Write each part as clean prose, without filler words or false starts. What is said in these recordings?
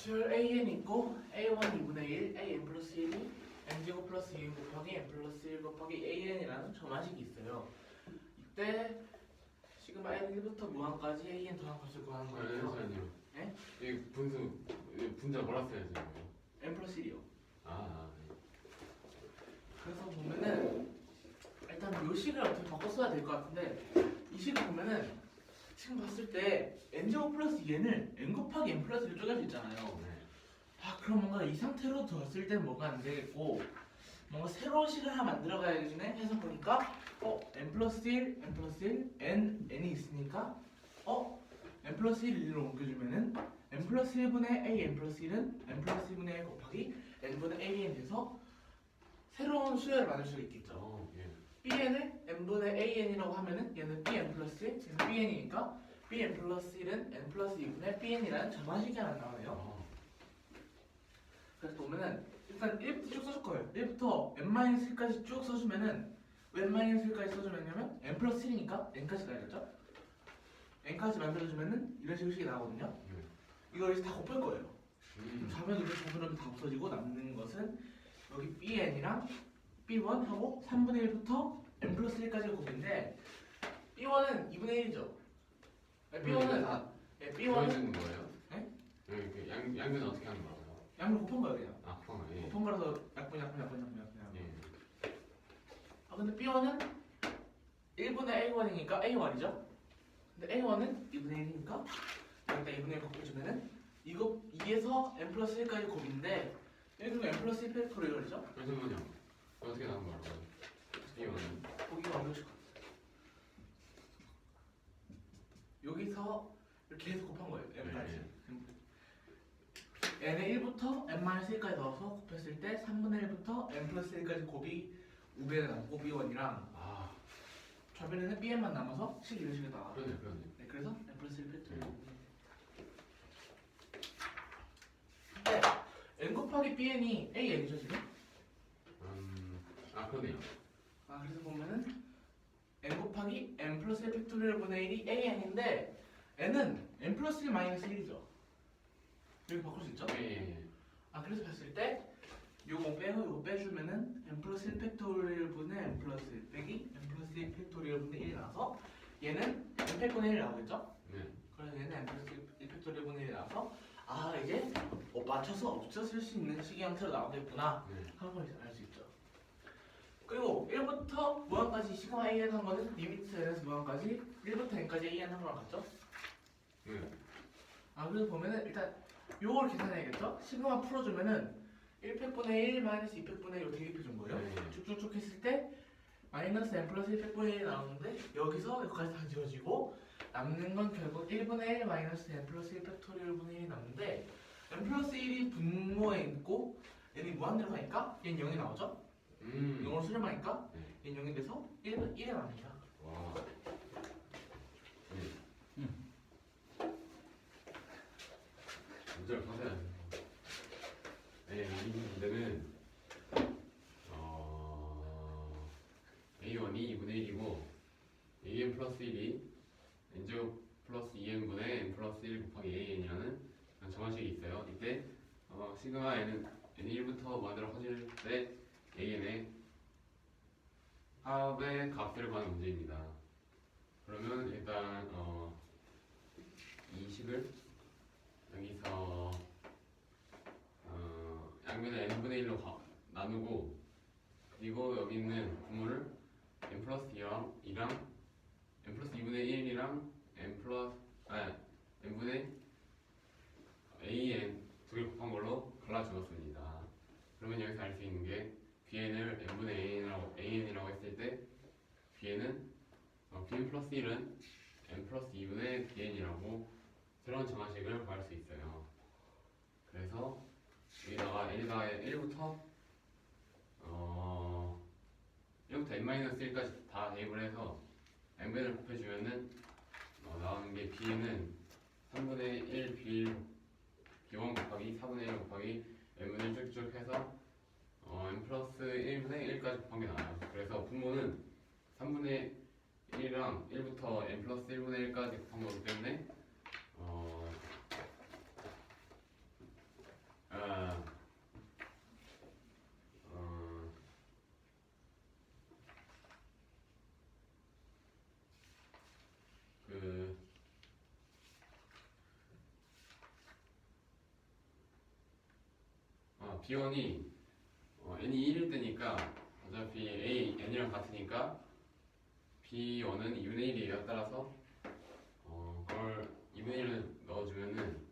수열 an 있고 a1 2분의 1, an 플러스 1이 n제곱 플러스 2n 곱하기 n 플러스 1 곱하기 an이라는 점화식이 있어요. 이때 시그마 n 1부터 무한까지 an 더한 값을 구하는 거예요. 잠시만요. 네? 이 분자 뭐라 써야지? n 플러스 1이요. 네. 그래서 보면은 일단 요 식을 어떻게 바꿔 써야 될 것 같은데 이 식을 보면은 지금 봤을 때 n제곱 플러스 2n을 n 곱하기 n 플러스 1로 쪼갤 수 있잖아요. 그럼 뭔가 이 상태로 뒀을 때는 뭐가 안 되겠고 뭔가 새로운 식을 하나 만들어 가야겠네 해서 보니까 n 플러스 1, n 플러스 1, n이 있으니까 n 플러스 1, 1로 옮겨주면은 n 플러스 1분의 a, n 플러스 1은 n 플러스 1분의 1 곱하기 n분의 an 돼서 새로운 수열을 만들 수 있겠죠. 예. bn을 n분의 an이라고 하면은 얘는 bn 플러스 1, 얘는 bn이니까 bn 플러스 1은 n 플러스 2분의 bn이라는 점화식이 하나 나오네요. 그래서 보면은 일단 1부터 쭉 써줄 거예요. 1부터 n-1까지 쭉 써주면은 왜 n-1까지 써주면요 n 플러스 7이니까 n까지 가야겠죠? n까지 만들어주면은 이런 식의 식이 나오거든요. 이걸 이제 다 곱할 거예요. 좌변으로 좌변으로 다 없어지고 남는 것은 여기 bn이랑 b1 하고 3분의 1부터 n 플러스 1까지 곱인데 b1은 2분의 1이죠. b1은 보여주는 거예요? 네? 양변 어떻게 하는 거예요? 양을 곱한 거예요 그냥. 그럼 예. 곱한 거라서 약분. 예. 근데 b1은 1분의 a1이니까 a1이죠? 근데 a1은 2분의 1이니까 여기다 2분의 1 곱해주면은 이거 2에서 n 플러스 1까지 곱인데 여기 n 플러스 1 팩토리얼이죠? 잠시만요. 어떻게 나온 거라고요? 이거는 보기가 어려우실 것 같아요. 여기서 이렇게 해서 곱한 거예요 n까지. n의 1부터 n-1까지 넣어서 곱했을 때 3분의 1부터 n 플러스 1까지 곱이 우변에 남고 b1이랑 좌변에는 bn만 남아서 식 이런 식으로 나와요. 그러네. 네, 그래서 n 플러스 1 팩토리얼. 근데 n 곱하기 bn이 an이죠 지금? 그러네요. 그래서 보면은 n 곱하기 n 플러스 1 팩토리얼 분의 1이 an인데 n은 n 플러스 1 마이너스 1이죠. 여기 바꿀 수 있죠? 예. 그래서 봤을 때 요거 빼고 요거 빼주면은 n 플러스 1 팩토리얼 분의 n 플러스 1 빼기 n 플러스 1 팩토리얼 분의 1이 나와서 얘는 n 팩분의 1 나오겠죠? 네. 그래서 얘는 n 플러스 1 팩토리얼 분의 1이 나와서 이제 맞춰서 없어질 수 있는 식의 형태로 나오겠구나 하는 걸 알 수 있죠. 그리고 1부터 무한까지 시그마 an 한 거는 리미트 n에서 무한까지 1부터 n까지 an 한 거랑 같죠? 네. 그래서 보면은 일단 요걸 계산해야겠죠? 시그마 풀어주면은 1팩분의 1 마이너스 2팩분의 1로 대입해 준 거예요. 쭉쭉쭉 했을 때 마이너스 n 플러스 1팩분의 1이 나오는데 여기서 여기까지 다 지워지고 남는 건 결국 1분의 1 마이너스 n 플러스 1 팩토리얼 분의 1이 남는데 n 플러스 1이 분모에 있고 n이 무한대로 가니까 얘는 0이 나오죠? 0으로 수렴하니까 얘는 0이 돼서 1은 1에 납니다. 와. 문제를 파세요. 이 문제는 a1이 2분의 1이고 an 플러스 1이 n제곱 플러스 2n분의 n 플러스 1 곱하기 an이라는 정화식이 있어요. 이때 시그마 n은 n1부터 무한대로 커질 때 an의 합의 값을 구하는 문제입니다. 그러면 일단 이 식을 여기서 양면을 n분의 1로 나누고 그리고 여기 있는 분모를 n 플러스 2랑 n 플러스 2분의 1이랑 n분의 an 두 개 곱한 걸로 갈라주었습니다. 그러면 여기서 알 수 있는 게 bn을 n분의 an이라고 했을 때 bn 플러스 1은 n 플러스 2분의 bn이라고 새로운 정화식을 구할 수 있어요. 그래서 여기다가 n에다가 1부터 n-1까지 다 대입을 해서 n분을 곱해주면은 나오는 게 b는 3분의 1 b1 곱하기 4분의 1 곱하기 n분을 쭉쭉 해서 n 플러스 1분의 1까지 곱한 게 나와요. 그래서 분모는 3분의 1이랑 1부터 n 플러스 1분의 1까지 곱한 거기 때문에 B1이 n이 1일 때니까 어차피 a n이랑 같으니까 B1은 2분의 1이에요. 따라서 그걸 2분의 1을 넣어주면은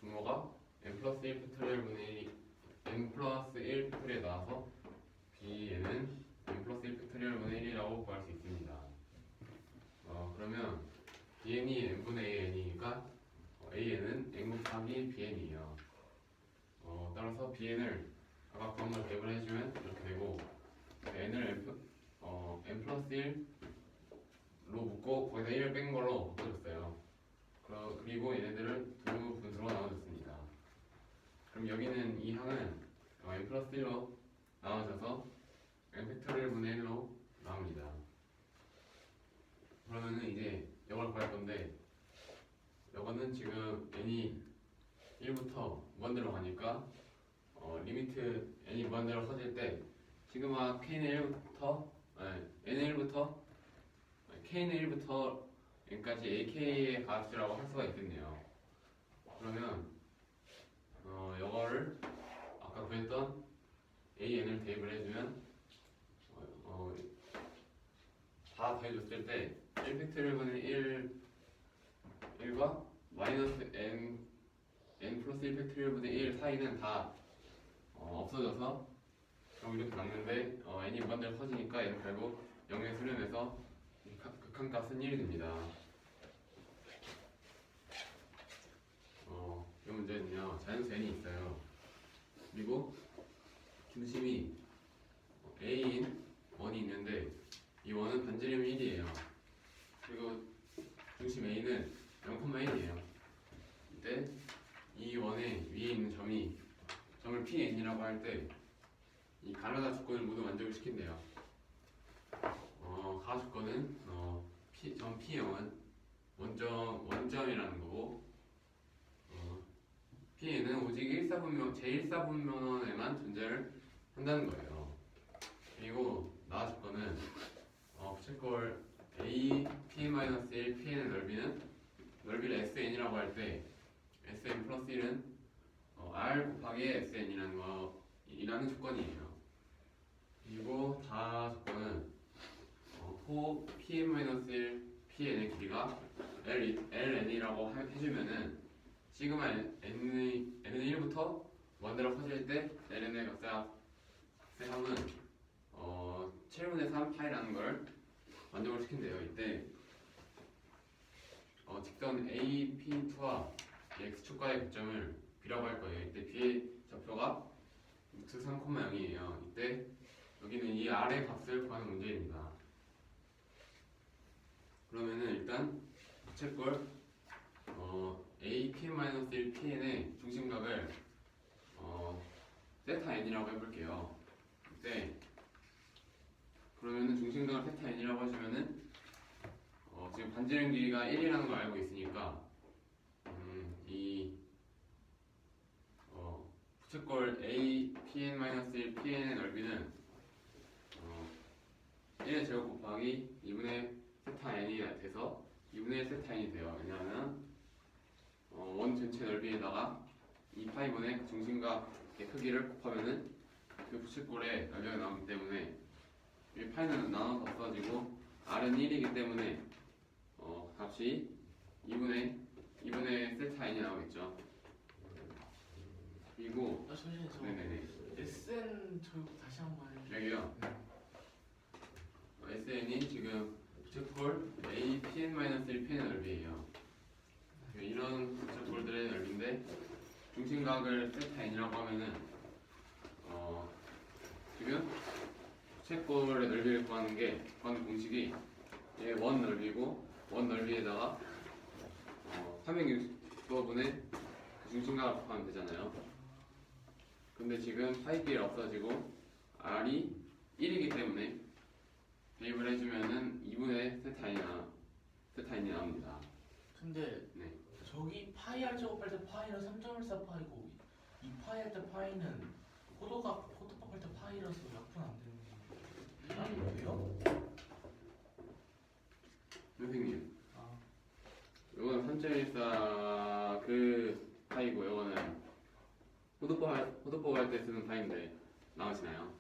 분모가 n 플러스 1 팩토리얼 분의 1이 n 플러스 1 팩토리에 나와서 bn은 n 플러스 1 팩토리얼 분의 1이라고 구할 수 있습니다. 그러면 bn이 n분의 an이니까 an은 n 곱하기 bn이에요. 따라서 bn을 아까 구한 걸 대입을 해주면 이렇게 되고 n을 n 플러스 1로 묶고 거기다 1을 뺀 걸로 바꿔줬어요. 그리고 얘네들을 두 분수로 나눠줬습니다. 그럼 여기는 이 항은 n 플러스 1로 나눠져서 n 팩토리얼 분의 1로 나옵니다. 그러면은 이제 이걸 구할 건데 이거는 지금 n이 1부터 무한대로 가니까 리미트 n이 무한대로 커질 때 시그마 k는 1부터 n은 1부터 k는 1부터 n까지 ak의 값이라고 할 수가 있겠네요. 그러면 이거를 아까 구했던 an을 대입을 해주면 다 더해줬을 때 1 팩토리얼 분의 1과 마이너스 n 플러스 1 팩토리얼 분의 1 사이는 다 없어져서 그럼 이렇게 남는데 n이 무한대로 커지니까 얘는 결국 0에 수렴해서 극한값은 1이 됩니다. 이 문제는요 자연수 n이 있어요. 그리고 중심이 a인 원이 있는데 이 원은 반지름 1이에요. 그리고 중심 a는 0,1이에요. 이때 이 원의 위에 있는 점을 Pn이라고 할 때 이 가나다 조건을 모두 만족을 시킨대요. 가 조건은 점 P0은 원점이라는 거고 Pn은 오직 제1사분면에만 존재를 한다는 거예요. 그리고 나 조건은 부채꼴 A Pn-1 Pn의 넓이를 SN이라고 할 때 SN 플러스 1은 R 곱하기 SN이라는 조건이에요. 그리고 다 조건은 호 Pn-1 Pn의 길이가 LN이라고 해주면은 시그마 N은 1부터 무한대로 커질 때 LN의 값의 합은 7분의 3 파이라는 걸 만족을 시킨대요. 이때 직선 AP2와 x축과의 교점을 B라고 할 거예요. 이때 B의 좌표가 루트 3,0이에요. 이때 여기는 이 R의 값을 구하는 문제입니다. 그러면은 일단 부채꼴 APn-1 PN의 중심각을 세타 n이라고 해볼게요. 이때 그러면은 중심각을 세타 n이라고 해주면은 지금 반지름 길이가 1이라는 걸 알고 있으니까 이 부채꼴 A Pn-1 Pn의 넓이는 1의 제곱 곱하기 2분의 세타 n이 돼서 2분의 1 세타 n이 돼요. 왜냐하면 원 전체 넓이에다가 2파이분의 중심각의 크기를 곱하면은 그 부채꼴의 넓이가 나오기 때문에 이 파이는 나눠서 없어지고 R은 1이기 때문에 값이 2분의 세타 n이 나오겠죠. 그리고 잠시만요. 네네네 SN 저 다시 한번 해주세요. 여기요. SN이 지금 부채꼴 A Pn-1 Pn의 넓이에요. 이런 부채꼴들의 넓이인데 중심각을 세타 n이라고 하면은 지금 부채꼴의 넓이를 구하는 공식이 얘 원 넓이고 원 넓이에다가 360도분의 그 중심각을 곱하면 되잖아요. 근데 지금 파이 길이 없어지고 R이 1이기 때문에 대입을 해주면은 2분의 세타 n이 나옵니다. 근데 네. 저기 파이 R 제곱할 때 파이는 3.14 파이고 이 파이 할 때 파이는 호도값 할 때 파이라서 약분 안 되는 거 이상해요? 선생님 아, 이거는 3.14 그 파이고 이거는 호도값 소법 할 때 쓰는 파인데 나오시나요?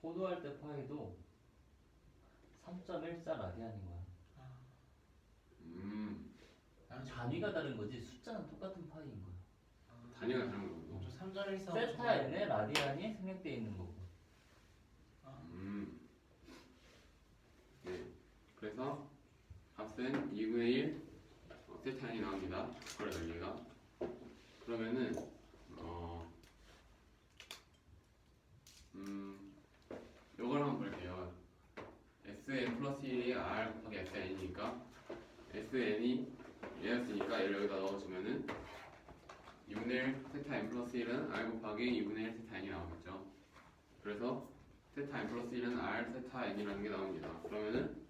호도할 때 파이도 3.14 라디안인 거야. 단위가 다른 거지 숫자는 똑같은 파이인 거야. 단위가 다른 거고. 저 3.14 세타 n의 라디안이 생략되어 있는 거고. 네. 그래서 값은 2분의 1 세타 n이 나옵니다. 족발의 넓이가. 그러면은 요걸 한번 볼게요. Sn 플러스 1이 R 곱하기 Sn이니까 Sn이 얘였으니까 얘를 여기다 넣어주면은 2분의 1 세타 n 플러스 1은 R 곱하기 2분의 1 세타 n이 나오겠죠. 그래서 세타 n 플러스 1은 R 세타 n이라는 게 나옵니다. 그러면은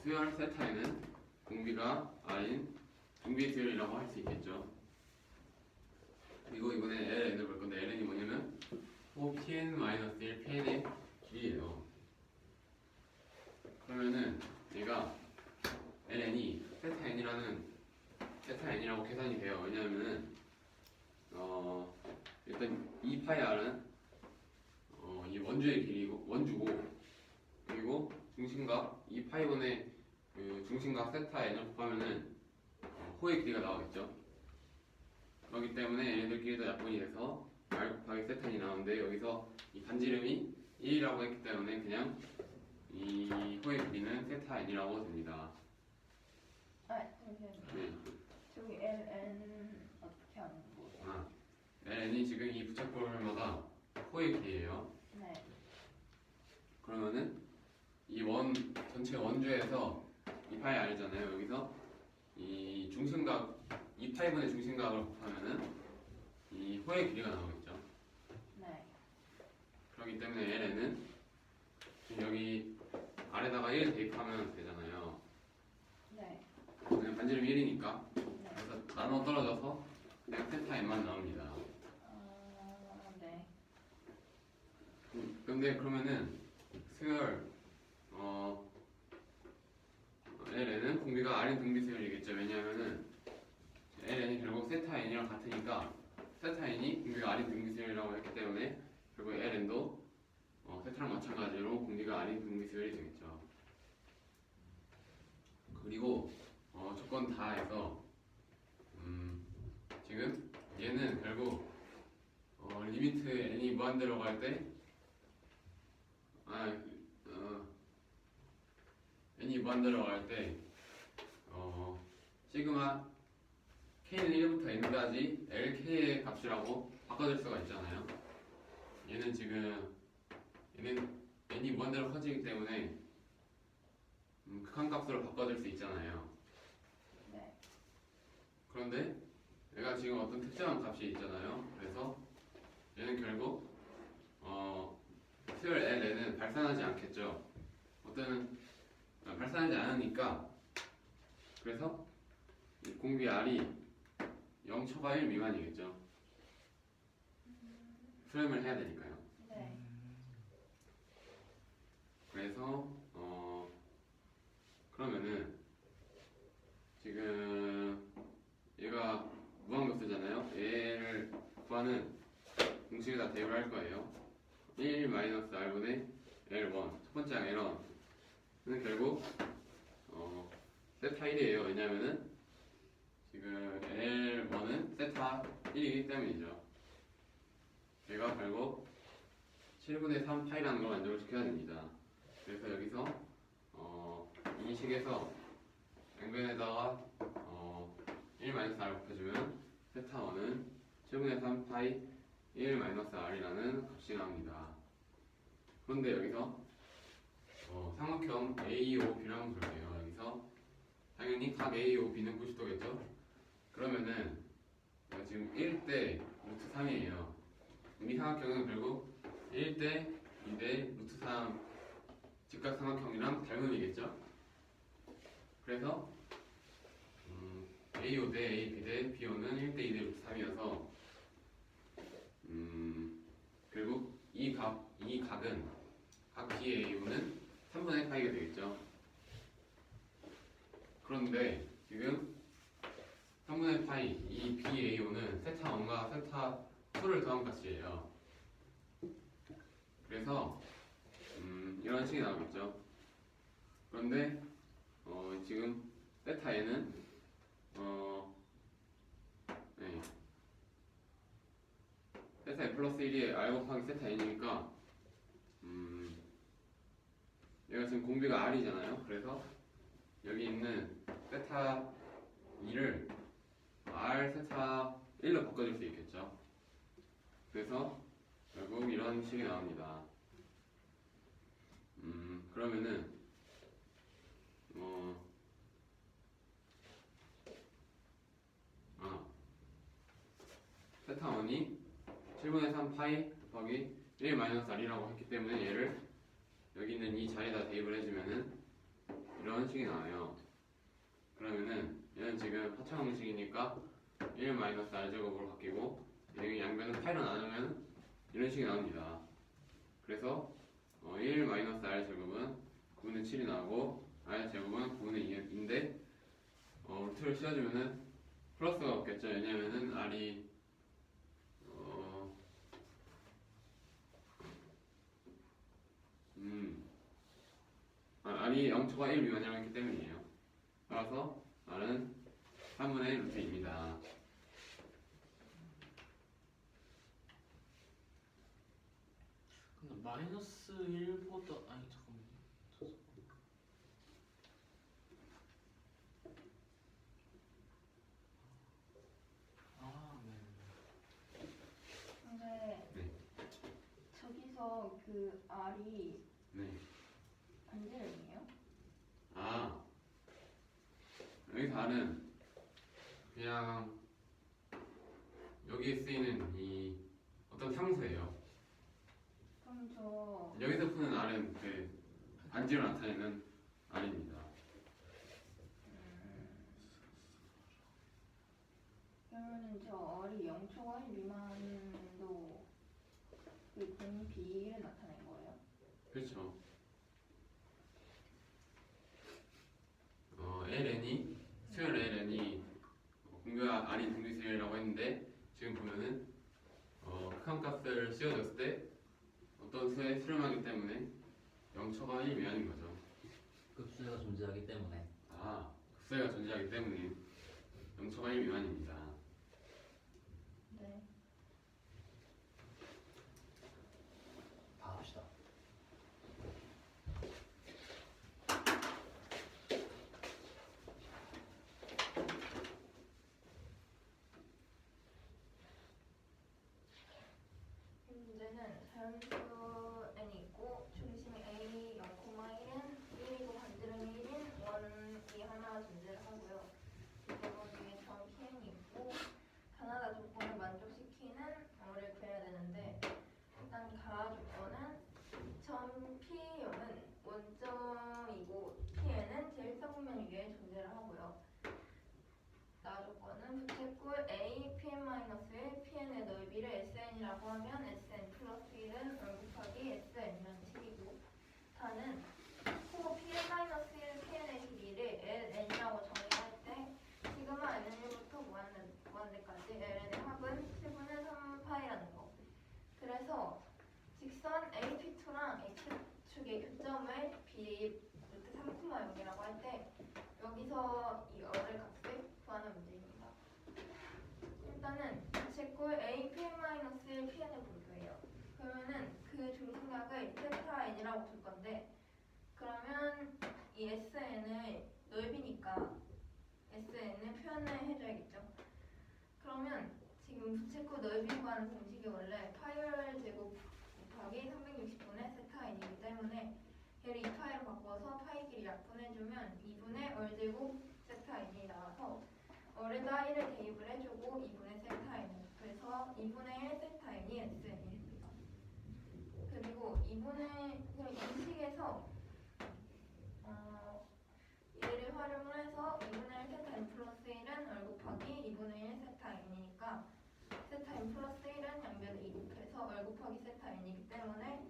수열 세타 n은 공비가 R인 공비의 수열이라고 할 수 있겠죠. 그리고 이번에 ln을 볼 건데 ln이 뭐냐면 5pn-1 pn의 길이에요. 그러면은 얘가 ln이 세타 n이라고 계산이 돼요. 왜냐하면은 일단 2파이 r은 이 원주의 길이고 원주고 그리고 중심각 2파이분의 그 중심각 세타 n을 곱하면은 호의 길이가 나오겠죠. 그렇기 때문에 얘네들끼리도 약분이 돼서 r 곱하기 세타 n이 나오는데 여기서 이 반지름이 1이라고 했기 때문에 그냥 이 호의 길이는 세타 n이라고 됩니다. 잠시만요. 네. 저기 LN 어떻게 하는 거예요? ln이 지금 이 부착볼마다 호의 길이에요. 네. 그러면은 이 전체 원주에서 2파이 r이잖아요. 여기서 이 중심각 2파이분의 중심각을 곱하면은 이 호의 길이가 나오겠죠. 네. 그렇기 때문에 ln은 지금 여기 아래다가 1 대입하면 되잖아요. 네. 그냥 반지름 1이니까 네. 그래서 나눠 떨어져서 그냥 세타 n만 나옵니다. 네. 근데 그러면은 수열 ln은 공비가 r인 등비 수열이겠죠. 왜냐하면은 ln이 결국 세타 n이랑 같으니까 세타 n이 공비가 r인 등비 수열이라고 했기 때문에 결국 ln도 세타랑 마찬가지로 공비가 r인 등비 수열이 되겠죠. 그리고 조건 다 해서 지금 얘는 결국 리미트 n이 무한대로 갈 때 n이 무한대로 갈 때 시그마 k는 1부터 n까지 lk의 값이라고 바꿔줄 수가 있잖아요. 얘는 n이 무한대로 커지기 때문에 극한값으로 바꿔줄 수 있잖아요. 네. 그런데 얘가 지금 어떤 특정한 값이 있잖아요. 그래서 얘는 결국 수열 ln은 발산하지 않겠죠. 발산하지 않으니까 그래서 이 공비 r이 0초과 1 미만이겠죠. 수렴을 해야 되니까요. 네. 그래서 그러면은 지금 얘가 무한급수잖아요. 얘를 구하는 공식을 다 대입을 할 거예요. 1-r분의 L1 첫 번째 항 L1는 결국 세타 1이에요. 왜냐면은 지금 L1은 세타 1이기 때문이죠. 얘가 결국 7분의 3 파이라는 걸 만족을 시켜야 됩니다. 그래서 여기서 이 식에서 양변에다가 1-r 곱해주면 세타 1은 7분의 3 파이 1-r이라는 값이 나옵니다. 그런데 여기서 삼각형 AOB를 한번 볼게요. 여기서 당연히 각 AOB는 90도겠죠? 그러면은 지금 1대 루트 3이에요. 이 삼각형은 결국 1대 2대 루트 3 직각삼각형이랑 닮음이겠죠? 그래서 AO 대 AB 대 BO는 1대 2대 루트 3이어서 결국 이 각은 각 BAO는 3분의 파이가 되겠죠. 그런데 지금 3분의 파이 이 BAO는 세타 1과 세타 2를 더한 값이에요. 그래서 이런 식이 나오겠죠. 그런데 지금 세타 N은 네. 세타 N 플러스 1이 R 곱하기 세타 N이니까 얘가 지금 공비가 R이잖아요. 그래서 여기 있는 세타 2를 R 세타 1로 바꿔줄 수 있겠죠. 그래서 결국 이런 식이 나옵니다. 그러면은 세타 1이 7분의 3 파이 곱하기 1 마이너스 R이라고 했기 때문에 얘를 여기 있는 이 자리에다 대입을 해주면은 이런 식이 나와요. 그러면은 얘는 지금 하차방식이니까 1 마이너스 R 제곱으로 바뀌고 여기 양변은 파이로 나누면 이런 식이 나옵니다. 그래서 1 마이너스 R 제곱은 9분의 7이 나오고 R 제곱은 9분의 2인데 루트를 씌워주면은 플러스가 없겠죠. 왜냐면은 R이 R이 0초가 1 미만이라고 했기 때문이에요. 따라서 R은 3분의 루트입니다. 근데 마이너스 1보다 아니 잠깐만요. 아, 네. 근데 네. 저기서 그 R이 네. 반지름이에요? 여기서 R은 그냥 여기에 쓰이는 이 어떤 상수예요. 그럼 저 여기서 푸는 R은 그 반지로 나타내는 R입니다. 그러면은 저 R이 0초가 1 미만도 그 공비를 나타낸 거예요? 그렇죠. LN이 수열 LN이 공유가 R인 등비수열이라고 했는데 지금 보면은 극한값을 씌워줬을 때 어떤 수에 수렴하기 때문에 0초가 1 미만인 거죠. 급수가 존재하기 때문에. 급수가 존재하기 때문에 0초가 1 미만입니다. 네. 다 합시다. 이 문제는 자연수 n이 있고 중심이 a 0,1은 1이고 반지름이 1인 원이 하나 존재를 하고요. 이번 위에 점 pn이 있고 가나다 조건을 만족시키는 를 구해야 되는데 일단 가나 조건은 점 P여는 원점이고 Pn은 제1사분면 위에 존재를 하고요. 나 조건은 부채꼴 A, Pn-1, Pn의 넓이를 Sn이라고 하면 Sn 플러스 1은 얼 곱하기 Sn이라는 식이고 다는 코 Pn-1, Pn의 길이를 Ln이라고 정의할 때 시그마 N은 1부터 무한대까지 Ln의 합은 7분의 3파이라는 거. 그래서 직선 AP2랑 X축의 교점을 B 루트 3,0이라고 할 때 여기서 이 어의 값을 구하는 문제입니다. 일단은 부채꼴 A, Pn-1, Pn을 볼 거예요. 그러면은 그 중심각을 세타 n이라고 둘 건데 그러면 이 Sn을 넓이니까 Sn을 표현을 해줘야겠죠. 그러면 지금 부채꼴 넓이 구하는 공식이 원래 파이월 제곱 곱하기 360분의 세타 n이기 때문에 얘를 2파이로 바꿔서 파이 길이 약분해주면 2분의 얼제곱 세타 n이 나와서 얼에다 1을 대입을 해주고 2분의 세타 n 그래서 2분의 1 세타 n이 Sn이 됩니다. 그리고 2분의 이 식에서 얘를 활용을 해서 2분의 1 세타 n 플러스 1은 얼 곱하기 2분의 1 세타 n이니까 세타 n 플러스 1은 양변을 이곱해서 얼 곱하기 세타 n이기 때문에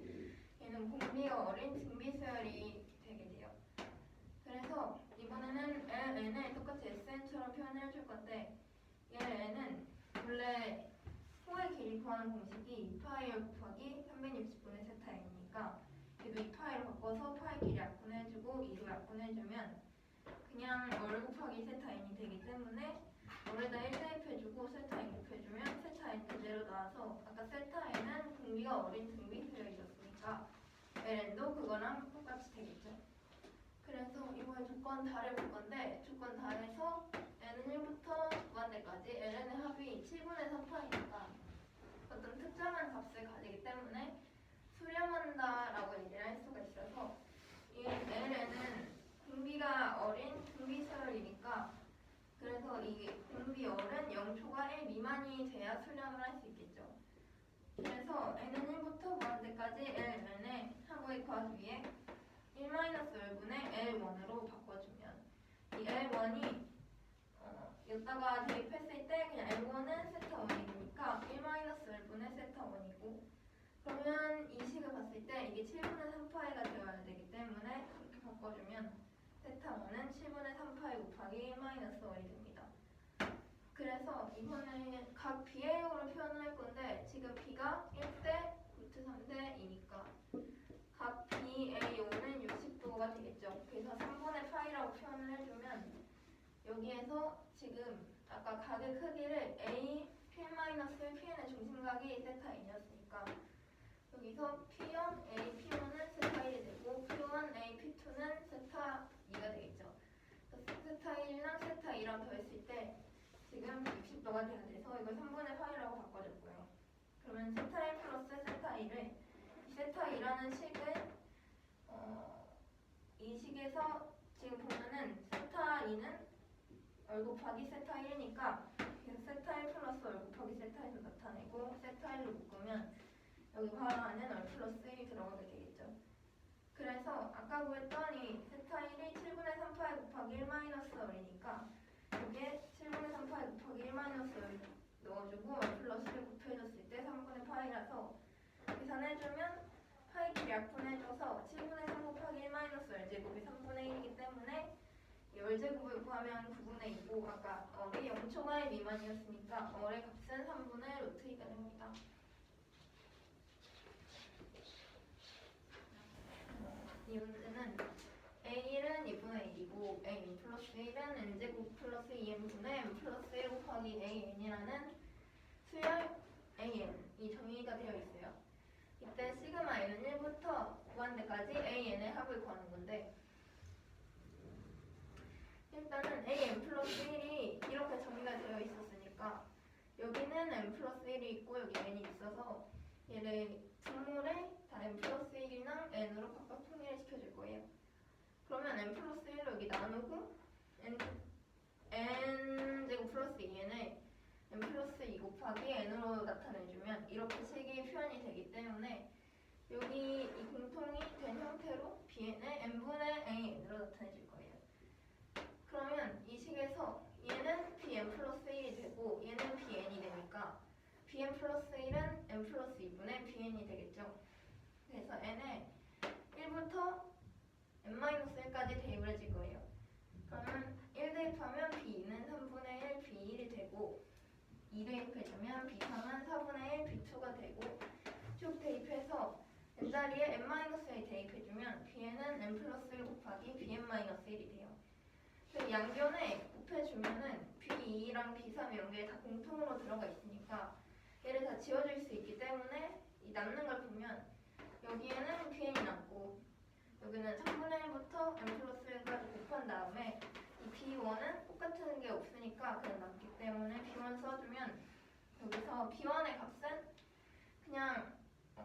얘는 공비가 어린 등비수열이 되게 돼요. 그래서 이번에는 Ln을 똑같이 Sn처럼 표현해 줄 건데 원래 호의 길이 구하는 공식이 2파이를 곱하기 360분의 세타이니까 얘도 2파이로 바꿔서 파이 길이 약분해주고 2로 약분해주면 그냥 월 곱하기 세타인이 되기 때문에 월에다 1 대입해주고 세타인 곱해주면 세타인 그대로 나와서 아까 세타인은 등비가 어린 등비 되어 있었으니까 ln도 그거랑 똑같이 되겠죠. 그래서 이번에 조건 다를 볼 건데 조건 다에서 n은 1부터 무한대까지 ln의 합이 7분의 3파이니까 어떤 특정한 값을 가지기 때문에 수렴한다라고 얘기를 할 수가 있어서 이 ln은 등비가 어린 등비 서열이니까 그래서 이 등비 어른 0초가 1 미만이 돼야 수렴을 할 수 있겠죠. 그래서 n은 1부터 무한대까지 ln의 합을 구하기 위해 1-1분의 L1으로 바꿔주면 이 L1이 여기다가 대입했을 때 그냥 L1은 세타1이 되니까 1-1분의 세타1이고 그러면 이 식을 봤을 때 이게 7분의 3파이가 되어야 되기 때문에 그렇게 바꿔주면 세타1은 7분의 3파이 곱하기 1-1이 됩니다. 그래서 이번에 각 BAO로 표현을 할 건데 지금 B가 1대 루트 3대 2니까 각 BAO는 60도가 되겠죠. 그래서 3분의 파이라고 표현을 해주면 여기에서 지금 아까 각의 크기를 A, P1-1, Pn의 중심각이 세타1이었으니까 여기서 P1, A, P1은 세타1이 되고 P1, A, P2는 세타2가 되겠죠. 세타1이랑 세타2랑 더했을 때 지금 60도가 돼야 돼서 이걸 3분의 파이라고 바꿔줬고요. 그러면 세타1 플러스 세타2를 세타2라는 식을 이 식에서 지금 보면은 세타2는 월 곱하기 세타1이니까 그래서 세타1 플러스 월 곱하기 세타1로 나타내고 세타1로 묶으면 여기 바로 안에는 월 플러스 1이 들어가게 되겠죠. 그래서 아까 구했던 이 세타1이 7분의 3파이 곱하기 1-월이니까 이게 7분의 3파이 곱하기 1-월 넣어주고 월 플러스 1 곱해줬을 때 3분의 파이라서 계산해주면 파이끼리 약분해줘서 7분의 3 곱하기 1-월 제곱이 3분의 1이기 때문에 열 제곱을 구하면 9분의 2고 아까 얼이 0초가 1 미만이었으니까 얼의 값은 3분의 루트 2가 됩니다. 이 문제는 A1은 2분의 1이고 A2 플러스 1은 n제곱 플러스 2n분의 n 플러스 1 곱하기 an이라는 수열 an이 정의가 되어 있어요. 이때 시그마 n은 1부터 무한대까지 an의 합을 구하는 건데 일단은 an 플러스 1이 이렇게 정의가 되어 있었으니까 여기는 n 플러스 1이 있고 여기 n이 있어서 얘를 분모를 다 n 플러스 1이랑 n으로 각각 통일을 시켜줄 거예요. 그러면 n 플러스 1로 여기 나누고 n제곱 플러스 2n을 n 플러스 2 곱하기 n으로 나타내주면 이렇게 식이 표현이 되기 때문에 여기 이 공통이 된 형태로 bn을 n분의 an으로 나타내줄 거예요. 그러면 이 식에서 얘는 bn 플러스 1이 되고 얘는 bn이 되니까 bn 플러스 1은 n 플러스 2분의 bn이 되겠죠. 그래서 n을 1부터 n-1까지 대입을 해줄 거예요. 그러면 1 대입하면 b2는 3분의 1 b1이 되고 2 대입해주면 b3은 4분의 1 b2가 되고 쭉 대입해서 n 자리에 n-1 대입해주면 bn은 n 플러스 1 곱하기 bn-1이 돼요. 그 양변에 곱해주면은 b2랑 b3 이런 게 다 공통으로 들어가 있으니까 얘를 다 지워줄 수 있기 때문에 이 남는 걸 보면 여기에는 bn이 남고 여기는 3분의 1부터 n 플러스 1까지 곱한 다음에 이 b1은 똑같은 게 없으니까 그냥 남기 때문에 b1 써주면 여기서 b1의 값은 그냥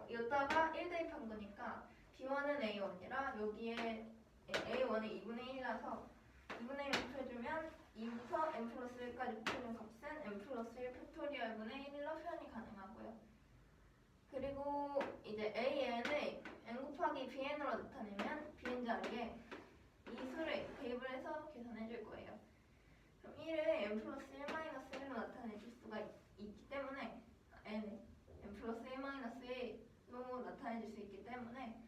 여기다가 1 대입한 거니까 b1은 a1이라 여기에 a1이 2분의 1이라서 2분의 1 곱해주면 2부터 n 플러스 1까지 곱해준 값은 n 플러스 1 팩토리얼분의 1로 표현이 가능하고요. 그리고 이제 an을 n 곱하기 bn으로 나타내면 bn 자리에 이 수를 대입을 해서 계산해줄 거예요. 그럼 1을 n 플러스 1-1로 나타내줄 수가 있기 때문에 n 플러스 1-1로 나타내줄 수 있기 때문에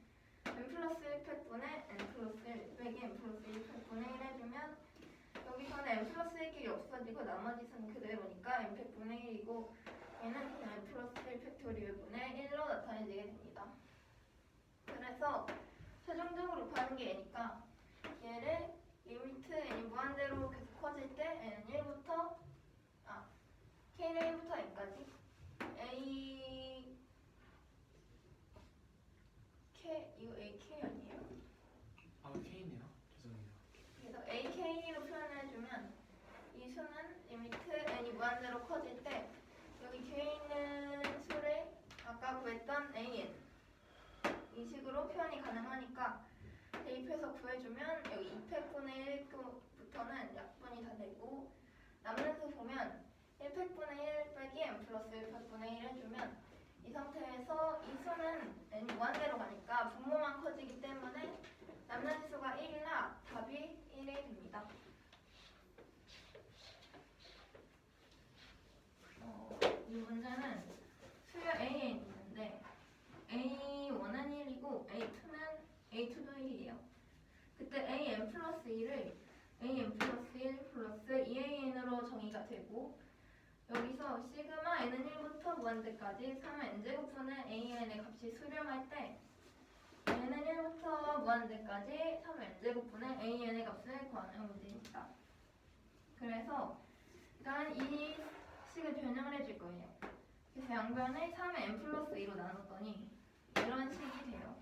n 플러스 1팩분의 n 플러스 1 빼기 n 플러스 1팩분의 1 해주면 여기 여기서는 n 플러스 1끼리 없어지고 나머지 수는 그대로니까 n 팩분의 1이고 얘는 그냥 n 플러스 1 팩토리얼분의 1로 나타내지게 됩니다. 그래서 최종적으로 구하는 게 n이니까 얘를 리미트 n이 무한대로 계속 커질 때 n은 1부터 k는 1부터 n까지 이거 ak 아니에요? 아 K네요. 죄송해요. 그래서 ak로 표현해주면 이 수는 리미트 n이 무한대로 커질 때 여기 뒤에 있는 수를 아까 구했던 an 이 식으로 표현이 가능하니까 대입해서 구해주면 여기 2팩분의 1부터는 약분이 다 되고 남는 수 보면 1팩분의 1 빼기 n 플러스 1팩분의 1 해주면 이 상태에서 이 수는 n이 무한대로 가니까 분모만 커지기 때문에 남는 수가 1이나 답이 1이 됩니다. 이 문제는 수열 A에 있는데 A1은 1이고 A2도 1이에요. 그때 AN 플러스 1을 AN 플러스 1 플러스 2AN으로 정의가 되고 여기서 시그마 n은 1부터 무한대까지 3의 n제곱분의 AN의 값이 수렴할 때 n은 1부터 무한대까지 3의 n제곱분의 AN의 값을 구하는 문제입니다. 그래서 일단 이 식을 변형을 해줄 거예요. 그래서 양변을 3의 n 플러스 2로 나눴더니 이런 식이 돼요.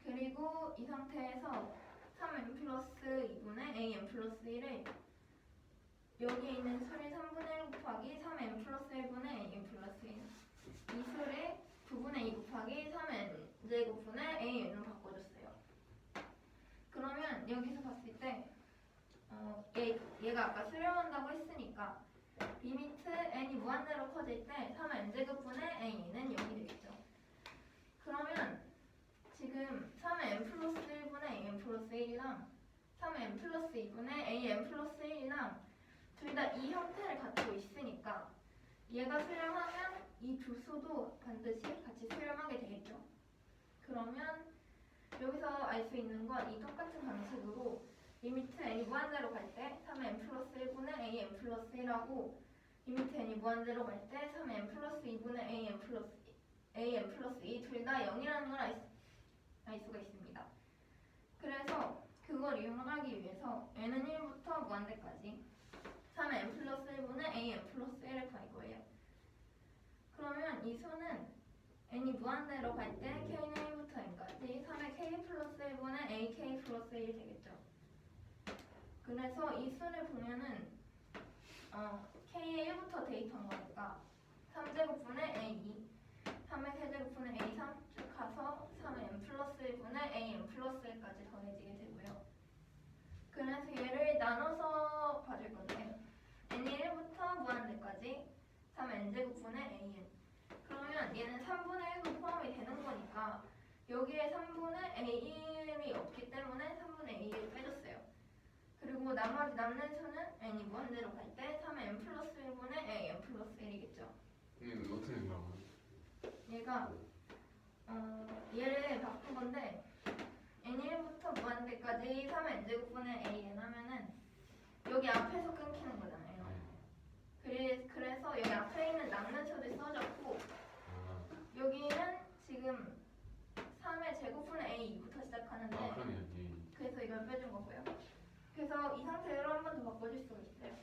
그리고 이 상태에서 3n 플러스 2분의 an 플러스 1을 여기에 있는 수를 3분의 1 곱하기 3n 플러스 1분의 an 플러스 1 이 수를 9분의 2 곱하기 3n 제곱분의 an으로 바꿔줬어요. 그러면 여기서 봤을 때 얘가 아까 수렴한다고 했으니까 리미트 n이 무한대로 커질 때 3n 제곱분의 a는 0이 되겠죠. 그러면 지금 3의 n 플러스 1분의 an 플러스 1이랑 3의 n 플러스 2분의 an 플러스 1이랑 둘 다 이 형태를 가지고 있으니까 얘가 수렴하면 이 두 수도 반드시 같이 수렴하게 되겠죠. 그러면 여기서 알 수 있는 건 이 똑같은 방식으로 리미트 n이 무한대로 갈 때 3의 n 플러스 1분의 an 플러스 1하고 리미트 n이 무한대로 갈 때 3의 n 플러스 2분의 an 플러스 2 둘 다 0이라는 걸 알 수가 있습니다. 그래서 그걸 이용하기 위해서 n은 1부터 무한대까지 3의 n 플러스 1분의 an 플러스 1을 구할 거예요. 그러면 이 수는 n이 무한대로 갈 때 k는 1부터 n까지 3의 k 플러스 1분의 ak 플러스 1이 되겠죠. 그래서 이 수를 보면은 k의 1부터 대입한 거니까 3제곱분의 a2 3의 세제곱분의 a3 쭉 가서 3의 n 플러스 1분의 an 플러스 1까지 더해지게 되고요. 그래서 얘를 나눠서 봐줄 건데 n이 1부터 무한대까지 3의 n제곱분의 an 그러면 얘는 3분의 1도 포함이 되는 거니까 여기에 3분의 a1이 없기 때문에 3분의 a1을 빼줬어요. 그리고 나머지 남는 수는 n이 무한대로 갈 때 3의 n 플러스 1분의 an 플러스 1이겠죠. 이거 어떻게 된 거야? 얘가 얘를 바꾼 건데 n이 1부터 무한대까지 3의 n제곱분의 an 하면은 여기 앞에서 끊기는 거잖아요. 그래서 여기 앞에 있는 남는 수를 써줬고 여기는 지금 3의 제곱분의 a2부터 시작하는데 그러네요. 그래서 이걸 빼준 거고요. 그래서 이 상태로 한 번 더 바꿔줄 수가 있어요.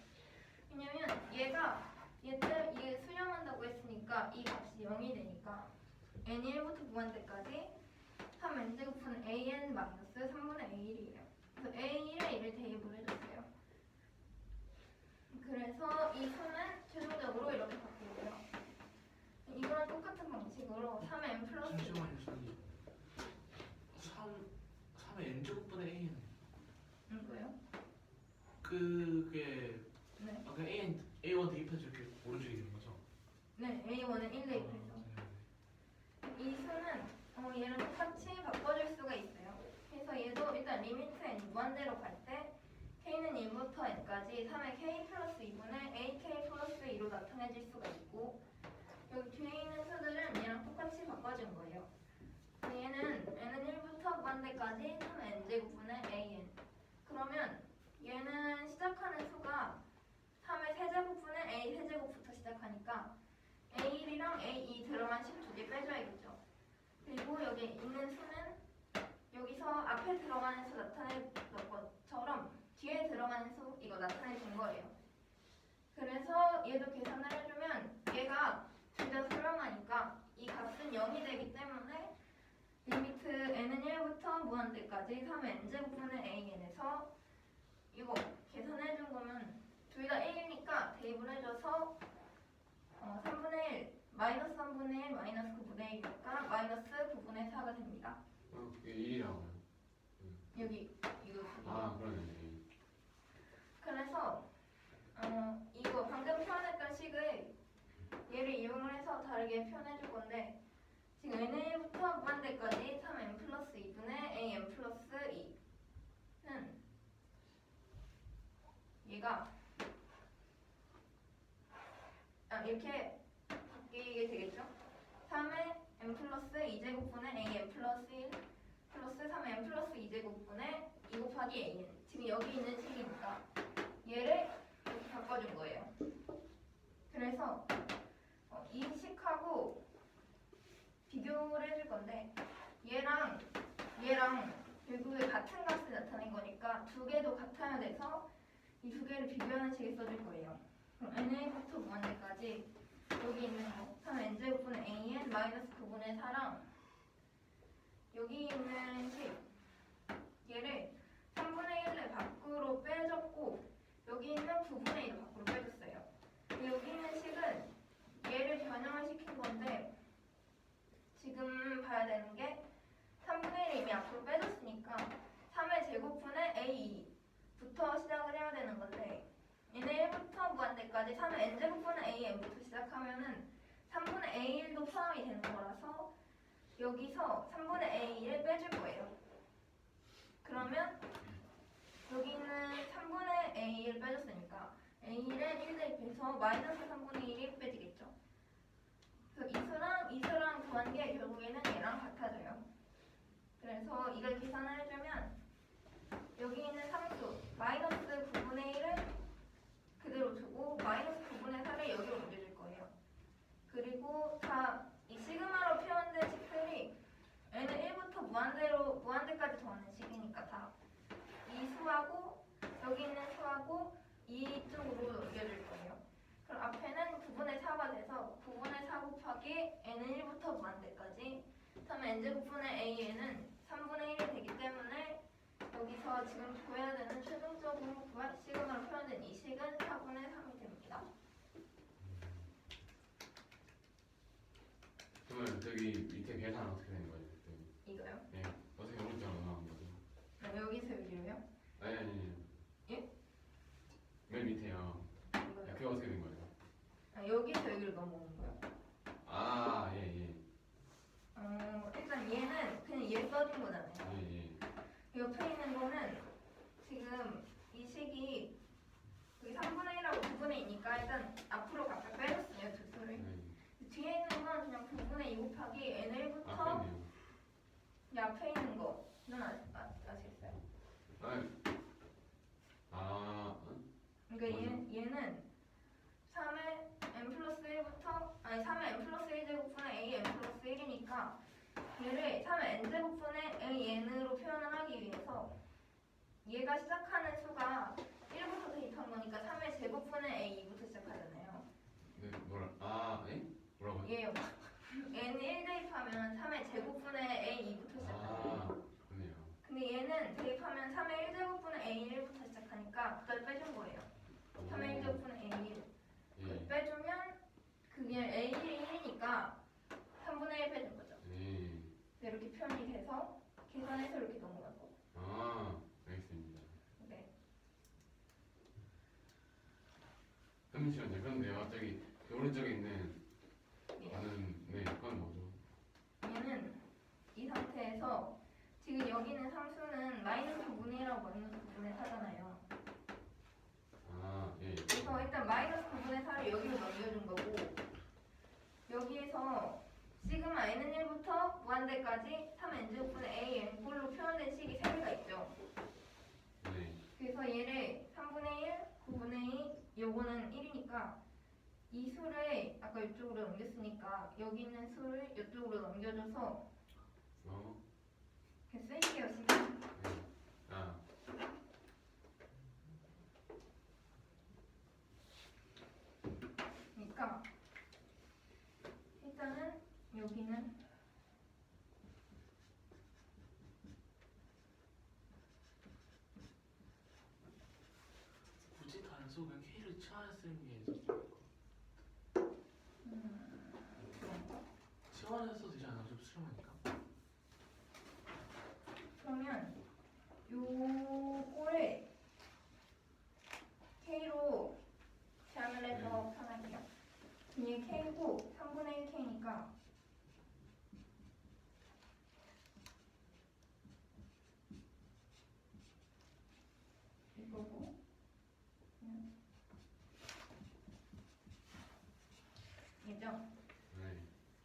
왜냐면 얘 수렴한다고 했으니까 이 값이 0이 되니까 n이 1부터 무한대까지 3n 제곱분의 an 마이너스 3분의 a1이에요. 그래서 a1에 얘를 대입을 해줬어요. 그래서 이 수는 최종적으로 이렇게 바뀌고요. 이거랑 똑같은 방식으로 3의 n 플러스 잠시만요, 선생님. 3의 n제곱분의 a는 이거요? 그게 네. 아까 a1 대입해서 이렇게 오른쪽에 있는 거죠? 네, a1은 1 대입해서 이 수는 얘랑 똑같이 바꿔줄 수가 있어요. 그래서 얘도 일단 리미트 n 무한대로 갈 때 k는 1부터 n까지 3의 k 플러스 2분의 ak 플러스 2로 나타내질 수가 있고 여기 뒤에 있는 수들은 얘랑 똑같이 바꿔준 거예요. 얘는 n은 1부터 무한대까지 3의 n제곱분의 an 그러면 얘는 거 나타내 준 거예요. 그래서 얘도 계산을 해주면 얘가 둘 다 수렴하니까 이 값은 0이 되기 때문에 리미트 n은 1부터 무한대까지 3n제곱분의 an에서 이거 계산해준 거면 둘 다 1이니까 대입을 해줘서 3분의 1 마이너스 3분의 1 마이너스 9분의 1이니까 마이너스 9분의 4가 됩니다. 그게 1이라고요. 여기 이거 그러네. 그래서 이거 방금 표현했던 식을 얘를 이용을 해서 다르게 표현해 줄 건데 지금 n1부터 무한대까지 3n 플러스 2분의 an 플러스 2는 얘가 이렇게 바뀌게 되겠죠? 3의 n 플러스 2제곱분의 an 플러스 1 플러스 3n 플러스 2제곱분의 2 곱하기 an 지금 여기 있는 식이니까 얘를 이렇게 바꿔준 거예요. 그래서 이 식하고 비교를 해줄 건데 얘랑 결국에 같은 값을 나타낸 거니까 두 개도 같아야 돼서 이 두 개를 비교하는 식을 써줄 거예요. 그럼 nA부터 무한대까지 여기 있는 거 3n제곱분의 an 마이너스 9분의 4랑 여기 있는 식 얘를 3분의 1을 밖으로 빼줬고 여기 있는 9분의 1을 밖으로 빼줬어요. 여기 있는 식은 얘를 변형을 시킨 건데 지금 봐야 되는 게 3분의 1을 이미 앞으로 빼줬으니까 3의 제곱분의 a2부터 시작을 해야 되는 건데 얘는 1부터 무한대까지 3의 n제곱분의 an부터 시작하면은 3분의 a1도 포함이 되는 거라서 여기서 3분의 a1을 빼줄 거예요. 그러면 여기 있는 3분의 a1을 빼줬으니까 a1은 1 대입해서 마이너스 3분의 1이 빼지겠죠. 그래서 이수랑 구한 게 결국에는 얘랑 같아져요. 그래서 이걸 계산을 해주면 여기 있는 상수 마이너스 9분의 1을 그대로 두고 마이너스 9분의 4를 여기로 옮겨줄 거예요. 그리고 다 이 시그마로 표현된 식들이 n은 1부터 무한대까지 더하는 식이니까 다 이 수하고 여기 있는 수하고 이쪽으로 넘겨줄 거예요. 그럼 앞에는 9분의 4가 돼서 9분의 4 곱하기 n은 1부터 무한대까지 3의 n제곱분의 a는 3분의 1이 되기 때문에 여기서 지금 구해야 되는 최종적으로 구할 시그마로 표현된 이 식은 4분의 3이 됩니다. 그러면 저기 밑에 계산 어떻게 되는 거예요? 이거요? 네. 어떻게 오른쪽으로 나온 거죠? 여기서 여기로요? 아니. 예? 맨 밑에요. 이거요? 그게 어떻게 된 거예요? 여기서 여기로 넘어오는 거요? 예. 일단 얘는 그냥 얘 써준 거잖아요. 예. 옆에 있는 거는 지금 이 식이 여기 3분의 1하고 9분의 2니까 일단 앞으로 각각 빼줬어요, 두 수를. 뒤에 있는 건 그냥 9분의 2 곱하기 n1부터 그렇네요. 이 앞에 있는 거는 아시겠어요? 그러니까 얘는 3의 n 플러스 1부터 3의 n 플러스 1제곱분의 a n 플러스 1이니까 얘를 3의 n제곱분의 an으로 표현을 하기 위해서 얘가 시작하는 수가 1부터 대입한 거니까 3의 제곱분의 a2부터 시작하잖아요. 네, 뭐라고요? 얘요. n 1 대입하면 3의 제곱분의 a2부터 시작하잖아요. 그러네요. 근데 얘는 대입하면 3의 1제곱분의 a1부터 시작하니까 그걸 빼준 거예요. 3의 1제곱분의 a1 예. 빼주면 그게 a1이 1이니까 3분의 1 빼준 거죠. 네. 이렇게 표현이 돼서 계산해서 이렇게 넘어간 거. 알겠습니다. 네. 잠시만요. 그런데요, 저기 오른쪽에 있는 예. 그건 뭐죠? 얘는 이 상태에서 지금 여기 있는 상수는 마이너스 9분의 1하고 마이너스 9분의 4잖아요. 예. 그래서 일단 마이너스 9분의 4를 여기로 넘겨준 거고 여기에서 시그마 n은 1부터 무한대까지 3n제곱분의 a n 꼴로 표현된 식이 3개가 있죠. 네. 그래서 얘를 3분의 1, 9분의 2, 요거는 1이니까 이 수를 아까 이쪽으로 넘겼으니까 여기 있는 수를 이쪽으로 넘겨줘서 그냥 쓸게요 지금. 계속 그냥 K를 치환해 쓰는 게 더 그런가? 치환해서 되지 않아요? 좀 수렴하니까. 그러면 요거를 K로 제한을 해서 표현할게요. 이게 K고 3분의 1 K니까 이거고 이죠? 네.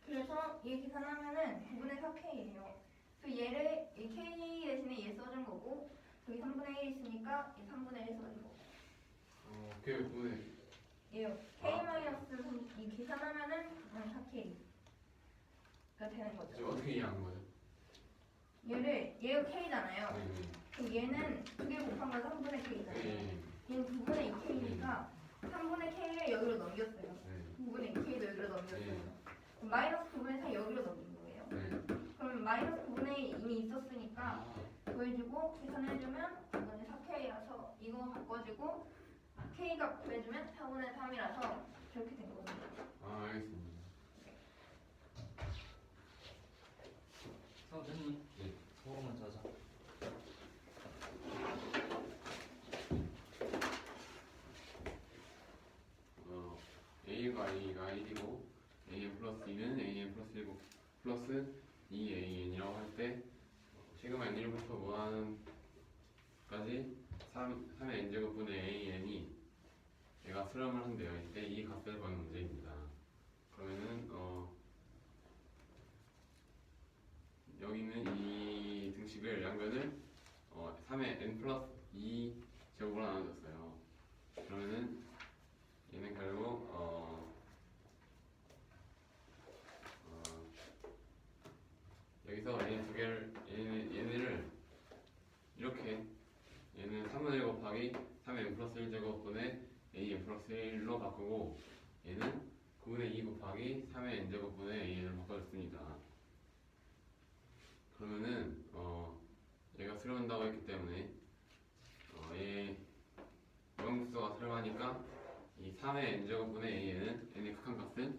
그래서 얘 계산하면은 9분의 4K예요. 그 얘를 이 K 대신에 얘 써준 거고 여기 3분의 1 있으니까 이 3분의 1 써준 거고 그 부분에 얘요. K 마이너스 이 계산하면은 9분의 4K가 되는 거죠. 지금 어떻게 이해한 거죠? 얘가 K잖아요. 네. 그럼 얘는 2개 곱한 건 3분의 K잖아요. 네. 얘는 9분의 2K니까 3분의 K를 여기로 넘겼어요. 네. 9분의 2K도 여기로 넘겼어요. 네. 그럼 마이너스 9분의 4 여기로 넘긴 거예요. 네. 그럼 마이너스 9분의 1 이미 있었으니까 아, 구해주고 계산해주면 4분의 4K라서 이거 바꿔주고 K가 구해주면 4분의 3이라서 그렇게 된 거거든요. 알겠습니다. 선생님 네. 서로 먼저 하자. A가 1이고 AN 플러스 2는 AN 플러스 1 플러스 2AN이라고 할 때 시그마 N1부터 무한까지 3의 N제곱분의 AN이 얘가 수렴을 한대요. 이때 이 값을 구하는 문제입니다. 그러면은 여기 있는 이 등식을 양변을 3의 N 플러스 2 제곱으로 나눠줬어요. 그러면은 얘는 결국 여기서 얘 두 개를 얘네를 이렇게 얘는 3분의 1 곱하기 3의 n 플러스 1 제곱분의 a n 플러스 1로 바꾸고 얘는 9분의 2 곱하기 3의 n 제곱분의 an을 바꿔줬습니다. 그러면은 얘가 수렴한다고 했기 때문에 얘 영수가 수렴하니까 이 3의 n제곱분의 a는 n의 극한값은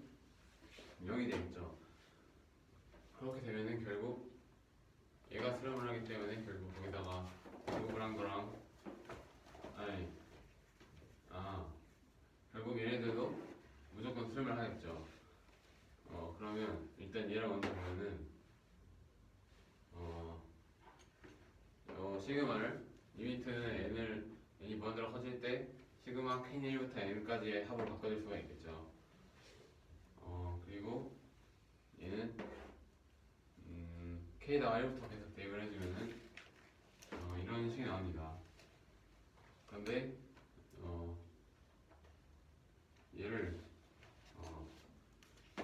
0이 되겠죠. 그렇게 되면은 결국 얘가 수렴을 하기 때문에 결국 거기다가 제곱을 한 거랑 결국 얘네들도 무조건 수렴을 하겠죠. 그러면 일단 얘를 먼저 보면은 시그마를 리미트는 n이 무한대로 커질 때 시그마 k는 1부터 n까지의 합을 바꿔줄 수가 있겠죠. 그리고 얘는 k에다가 1부터 계속 대입을 해주면은 이런 식이 나옵니다. 그런데 얘를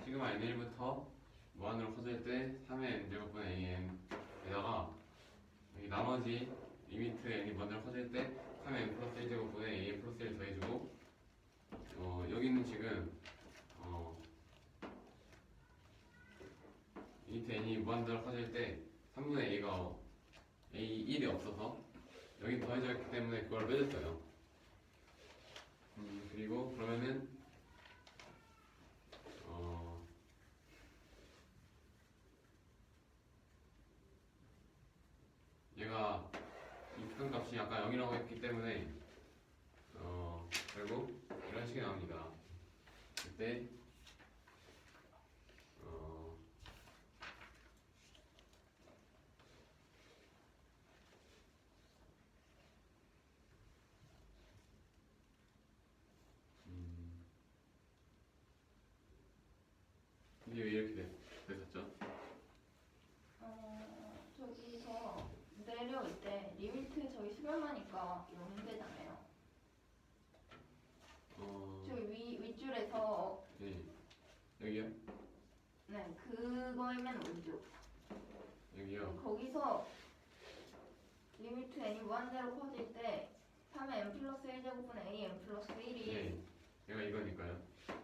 시그마 n1부터 무한으로 커질 때 3의 n제곱분의 an에다가 여기 나머지 리미트 n이 무한으로 커질 때 3의 n 플러스 1제곱분의 an 플러스 1 더해주고 여기는 지금 리미트 n이 무한대로 커질 때 3분의 a가 a 1이 없어서 여기 더해져 있기 때문에 그걸 빼줬어요. 그리고 그러면은 얘가 이 극한값이 아까 0이라고 했기 때문에 결국 이런 식이 나옵니다. 그때 이게 왜 이렇게 됐었죠? 저기서 내려올 때 리미트 저기 수렴하니까 0 되잖아요. 저기 윗줄에서 네. 여기요? 네 그거이면 오른쪽. 여기요? 거기서 리미트 n이 무한대로 커질 때 3의 n 플러스 1제곱분의 a n 플러스 1이 네. 얘가 이거니까요.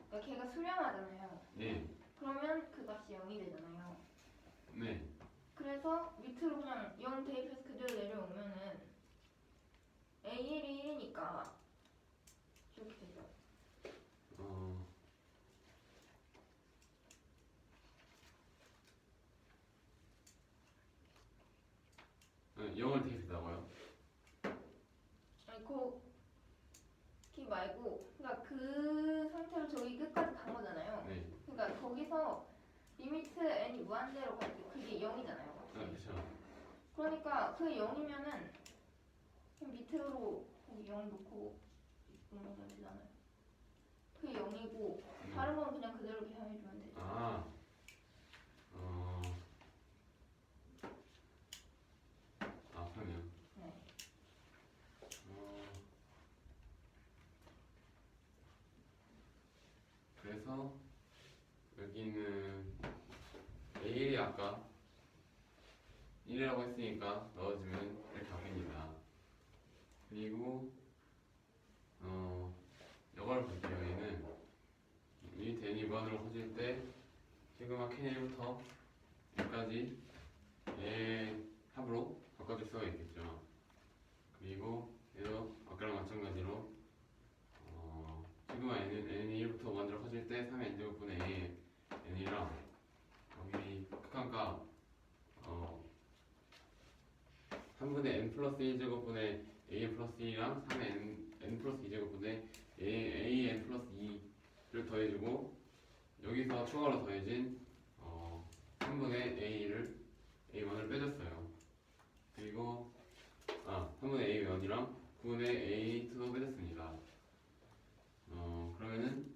그러니까 걔가 수렴하잖아요. 네. 그러면 그 값이 0이 되잖아요. 네. 그래서 밑으로 그냥 0 대입해서 그대로 내려오면은 a1이 1이니까 이렇게 되죠. 어, 영어를 대입했다고요? 아니 거기 말고 그러니까 그 상태로 저기 끝까지 간 거잖아요. 네. 그러니까 거기서 리미트 n이 무한대로 갈 때 그게 0이잖아요. 그렇죠. 그러니까 그 0이면은 그냥 밑으로 거기 0 놓고 넣으면 되잖아요. 그게 0이고 다른 건 그냥 그대로 계산해주면 되죠. 아, 그러면 네. 그래서 여기는 A이 아까 1이라고 했으니까 넣어주면 이렇게 바뀝니다. 그리고 이걸 볼게요. 얘는 리미트 n이 무한으로 커질 때 시그마 k1부터 여기까지 얘 합으로 바꿔줄 수가 있겠죠. 그리고 얘도 아까랑 마찬가지로 시그마 n이 1부터 무한으로 커질 때 3의 n제곱분의 a n이랑 여기 극한값 3분의 n 플러스 1제곱분의 a 플러스 2랑 3의 n 플러스 2제곱분의 a n 플러스 2를 더해주고 여기서 추가로 더해진 3분의 a1을 빼줬어요. 그리고 3분의 a1이랑 9분의 a2도 빼줬습니다. 그러면은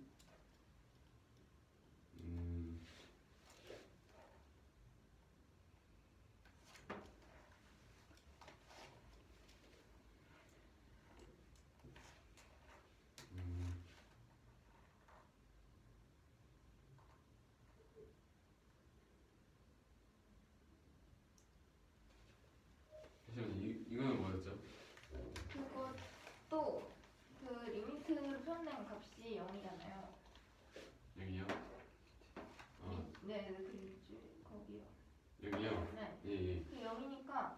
잠시만요. 이거는 뭐였죠? 그것도 그 리미트로 표현된 값이 0이잖아요. 여기요? 네, 그리고 거기요. 여기요? 네. 예. 그 0이니까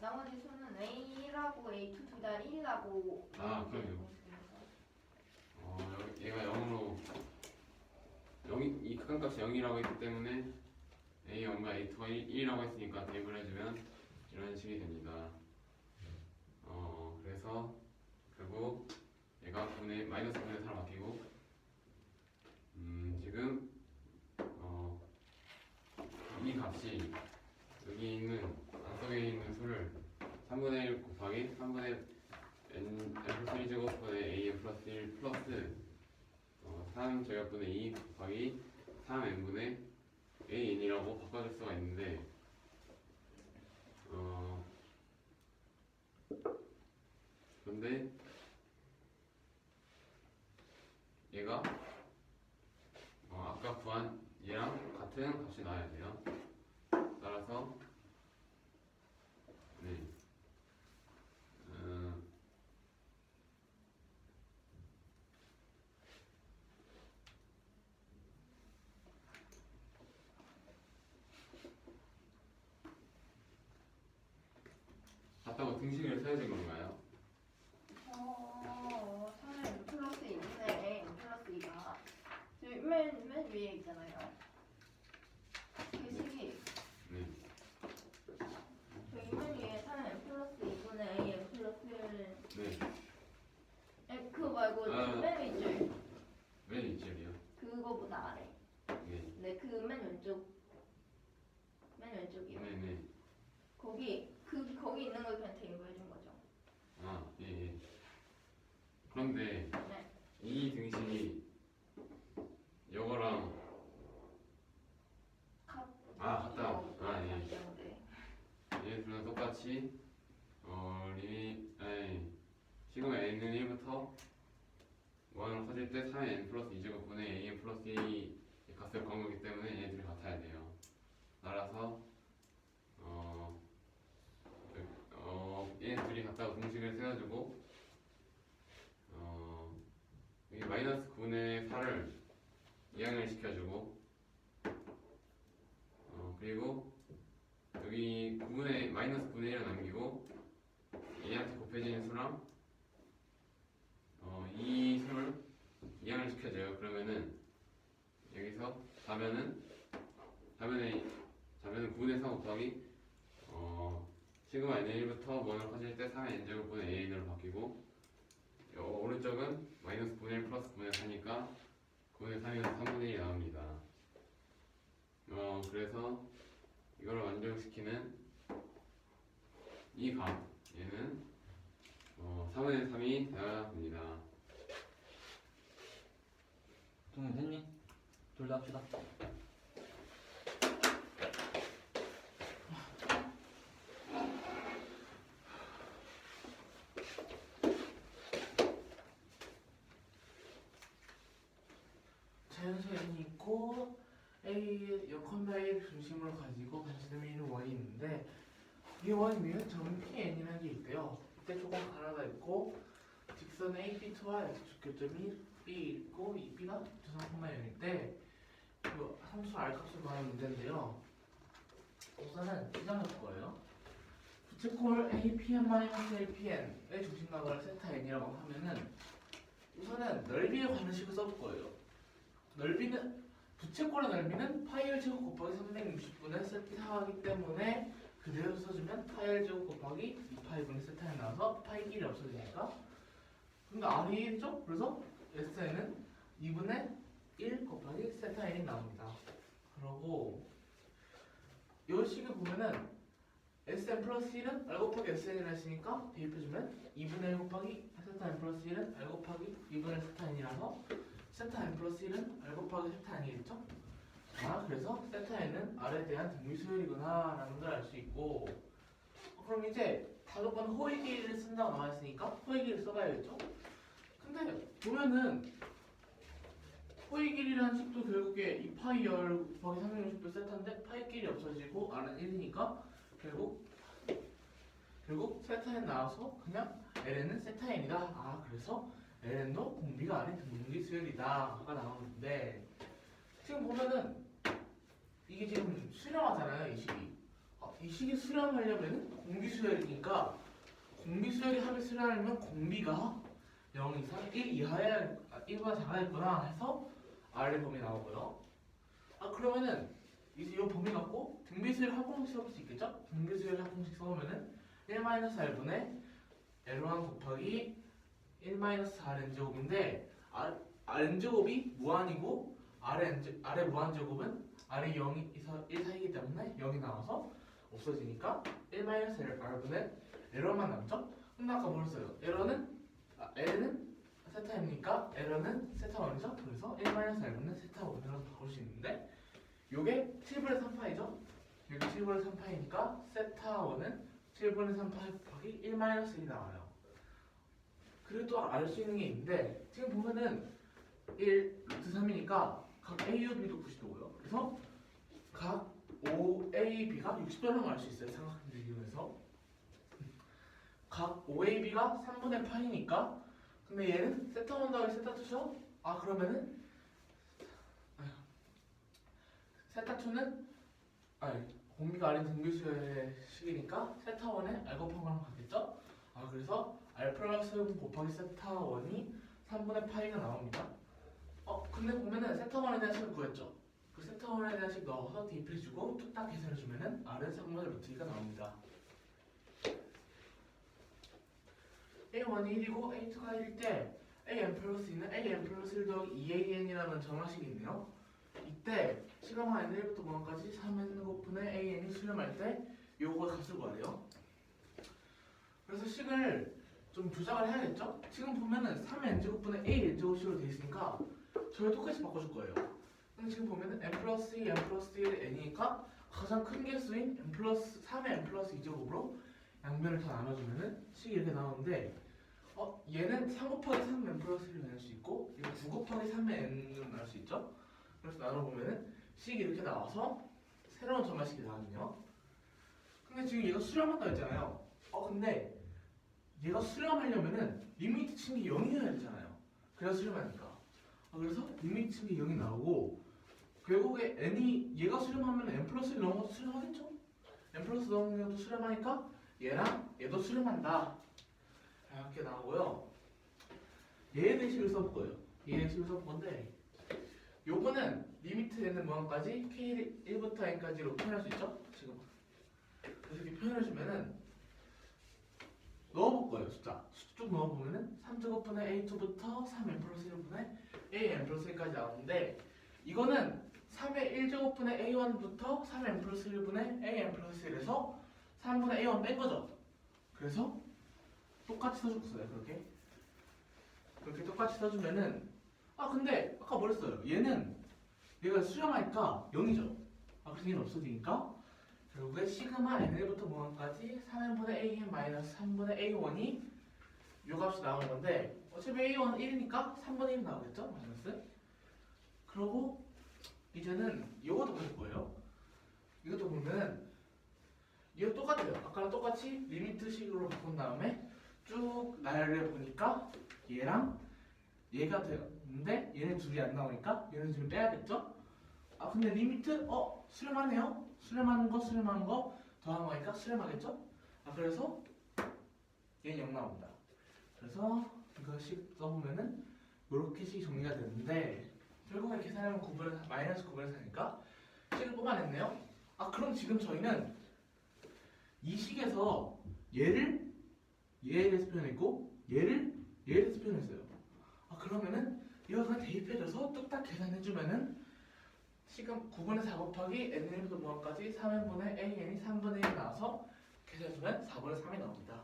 나머지 수는 A라고 A2 둘 다 1이라고. 그럼요. 얘가 0으로 이 극한값이 0이라고 했기 때문에 A0과 A2가 1이라고 했으니까 대입을 해주면 이런 식이 됩니다. 그래서 결국 얘가 마이너스 9분의 4로 바뀌고 지금 이 값이 여기 있는 안쪽에 있는 수를 3분의 1 곱하기 3분의 n 플러스 1제곱분의 a 플러스 1 플러스 3 제곱분의 2 곱하기 3n분의 an이라고 바꿔줄 수가 있는데 그런데 얘가 아까 구한 얘랑 같은 값이 나와야 돼요. 따라서 네. 같다고 등식을 세워진 건가요? 3의 플러스 2분의 A 플러스 2가 맨 위에 있잖아요. 그 식이 네. 저기 맨 위에 3의 플러스 2분의 A 플러스 1. 네. 그거 말고 맨 윗줄. 맨 윗줄이요? 그거보다 아래. 네. 네, 그 맨 왼쪽이요. 네네. 거기 있는 걸 그냥 대입을 해준 거죠. 예. 그런데 네. 이 등식이 요거랑 같다. 예. 얘 둘은 똑같이 시그마 n은 1부터 1으로 커질 때 3의 n 플러스 2제곱분의 a 플러스 2 값을 구한 거기 때문에 얘들이 같아야 돼요. 따라서 얘 둘이 같다고 공식을 세워주고 여기 마이너스 9분의 4를 이항을 시켜주고 그리고 여기 마이너스 9분의 1을 남기고 얘한테 곱해지는 수랑 이 자면은 9분의 4 곱하기 시그마 n1부터 원을 커질 때 3의 n제곱분의 an으로 바뀌고 오른쪽은 마이너스 9분의 1 플러스 9분의 4니까 9분의 3이면 3분의 1이 나옵니다. 그래서 이걸 완전시키는 이 값 얘는 3분의 3이 되어야 됩니다. 동현 됐니? 둘 다 합시다. 자연수 n이 있고 A의 0,1을 중심으로 가지고 반지름이 있는 원이 있는데 이 원위에 점 PN이라는 게 있대요. 이때 조금 가나다 있고 직선 AB와 X축교점이 B 있고 이 B가 조상콤마 0일 때 그 함수 R값을 구하는 문제인데요. 우선은 시작할 거예요. 부채꼴 APN-APN의 중심각을 세타 n이라고 하면은 우선은 넓이에 관한 식을 써볼 거예요. 넓이는 부채꼴의 넓이는 파이 r 제곱 곱하기 360분의 세타이기 때문에 그대로 써주면 파이 r 제곱 곱하기 2파이분의 세타에 나와서 파이 길이 없어지니까 근데 r이 1죠? 그래서 SN은 2분의 1 곱하기 세타 n이 나옵니다. 그러고 이 식을 보면은 SN 플러스 1은 R 곱하기 SN이라 했으니까 대입해주면 2분의 1 곱하기 세타 n 플러스 1은 R 곱하기 2분의 세타 n이라서 세타 n 플러스 1은 R 곱하기 세타 n이겠죠? 그래서 세타 n은 R에 대한 등비수열이구나 라는 걸 알 수 있고 그럼 이제 다소건 호의 길이를 쓴다고 나와있으니까 호의 길이를 써봐야겠죠? 근데 보면은 호의 길이라는 식도 결국에 2파이 열 곱하기 360도 세타인데 파이 길이 없어지고 R은 1이니까 결국 세타 n 나와서 그냥 ln은 세타 n이다. 그래서 ln도 공비가 아닌 등비수열이다가 나오는데 지금 보면은 이게 지금 수렴하잖아요. 이 식이 이 식이 수렴하려면 공비수열이니까 공비수열이 합의 수렴하려면 공비가 0 이상 1 이하에 1보다 작아야겠구나 해서 R의 범위 나오고요. 그러면은 이제 이 범위 갖고 등비수열 합공식 써볼 수 있겠죠? 등비수열 합공식 써보면은 1-R분의 L1 곱하기 1-4N제곱인데 N제곱이 무한이고 R의 무한제곱은 R이 0 이상 1 사이이기 때문에 0이 나와서 없어지니까 1-R분의 L1만 남죠? 근데 아까 뭐랬어요? L은 세타 n이니까 L은 세타 1이죠? 그래서 1-R분의 세타 1이라고 바꿀 수 있는데 요게 7분의 3파이죠? 여기 7분의 3파이니까 세타 1은 7분의 3파이 곱하기 1-1이 나와요. 그리고 또 알 수 있는 게 있는데 지금 보면은 1 루트 3이니까 각 A와 B도 90도고요. 그래서 각 OAB가 60도라는 걸 알 수 있어요. 삼각형을 이용해서 각 OAB가 3분의 파이니까 근데 얘는 세타 1 더하기 세타 2죠? 그러면은 세타 2는 공비가 아닌 등비수열의 식이니까 세타 1에 R 곱한 거랑 같겠죠? 그래서 R 플러스 곱하기 세타 1이 3분의 파이가 나옵니다. 근데 보면은 세타 1에 대한 식을 구했죠? 그 세타 1에 대한 식 넣어서 대입해주고 뚝딱 계산해주면은 R은 3분의 루트 2가 나옵니다. A1이 1이고 A2가 1일 때 AN 플러스 2는 AN 플러스 1 더하기 2AN이라는 정화식이 있네요. 이때 시그마 n1부터 1까지 3n 곱분의 an이 수렴할 때 요거 값을 구하래요. 그래서 식을 좀 조작을 해야겠죠? 지금 보면은 3n 제곱분의 a n제곱식으로 되어 있으니까 저희 똑같이 바꿔줄 거예요. 근데 지금 보면은 n 플러스 2, n 플러스 1, n이니까 가장 큰 개수인 n 플러스 3의 n 플러스 2제곱으로 양변을 다 나눠주면은 식이 이렇게 나오는데 얘는 3 곱하기 3 n 플러스 1을 나눌 수 있고 얘는 9 곱하기 3의 n으로 나눌 수 있죠? 그래서 나눠보면은 식이 이렇게 나와서 새로운 정화식이 나왔네요. 근데 지금 얘가 수렴한다 했잖아요. 근데 얘가 수렴하려면은 리미트 친 게 0이어야 되잖아요. 그래야 수렴하니까. 그래서 리미트 친 게 0이 나오고 결국에 n이 얘가 수렴하면 n 플러스 1 넘어도 수렴하겠죠? n 플러스 넘어도 수렴하니까 얘랑 얘도 수렴한다. 이렇게 나오고요. 얘의 식을 써볼 거예요. 얘의 식을 써볼 건데 요거는 리미트 되는 무한까지 k 1부터 n까지로 표현할 수 있죠? 지금 그래서 이렇게 표현해주면은 넣어볼 거예요. 숫자 쭉 넣어보면은 3제곱분의 a2부터 3n 플러스 1분의 an 플러스 1까지 나오는데 이거는 3의 1제곱분의 a1부터 3n 플러스 1분의 an 플러스 1에서 3분의 a1 뺀 거죠. 그래서 똑같이 써줬어요. 그렇게 똑같이 써주면은 근데 아까 뭐랬어요? 얘가 수렴하니까 0이죠. 그래서 얘는 없어지니까 결국에 시그마 n1부터 무한까지 3n분의 an 마이너스 3분의 a1이 요 값이 나오는 건데 어차피 a1은 1이니까 3분의 1 나오겠죠? 마이너스. 그러고 이제는 이것도 볼 거예요. 이것도 보면은 이거 똑같아요. 아까랑 똑같이 리미트식으로 바꾼 다음에 쭉 나열해 보니까 얘랑 얘가 되는데 얘네 둘이 안 나오니까 얘는 지금 빼야겠죠? 근데 리미트 수렴하네요. 수렴하는 거 더한 거니까 수렴하겠죠? 그래서 얘는 0 나옵니다. 그래서 이거씩 써보면은 이렇게씩 정리가 되는데 결국에 계산하면 마이너스 9분의 4니까 식을 뽑아냈네요. 그럼 지금 저희는 이 식에서 얘를 얘에 대해서 표현했고 얘를 얘에 대해서 표현했어요. 그러면은 이거 그냥 대입해줘서 뚝딱 계산해주면은 지금 9분의 4 곱하기 n1부터 무한까지 3n분의 an이 3분의 1이 나와서 계산해주면 4분의 3이 나옵니다.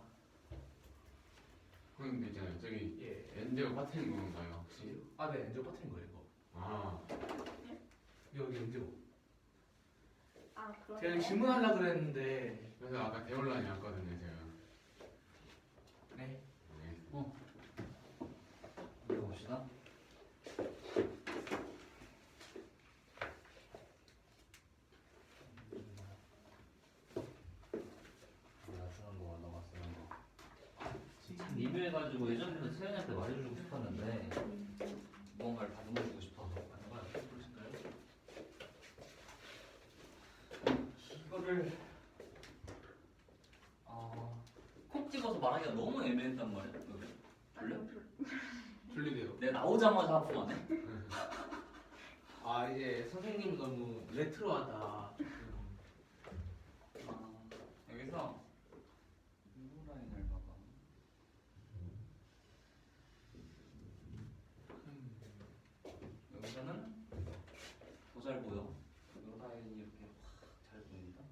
그런데 있잖아요. 저기 예. n제곱 빠트린 건가요 혹시? 네, n제곱 빠트린 거예요 이거. 여기 n제곱. 그럼 제가 질문하려고 그랬는데 그래서 아까 대혼란이 왔거든요 제가. 네. 네. 읽어봅시다. 쓰는 거 너가 쓰는 거. 참 리뷰해가지고 예전부터 채연이한테 말해주고 싶었는데 무언가를 다듬어주고 싶어서 아닌가요? 그러실까요? 이거를 콕 집어서 말하기가 너무 애매했단 말이야. 왜? 분리돼요. 내가 나오자마자 하품하네. 이제 선생님 너무 레트로하다. 여기서 이 라인을 봐봐. 여기서는 더 잘 보여. 이 라인이 이렇게 확 잘 보인다.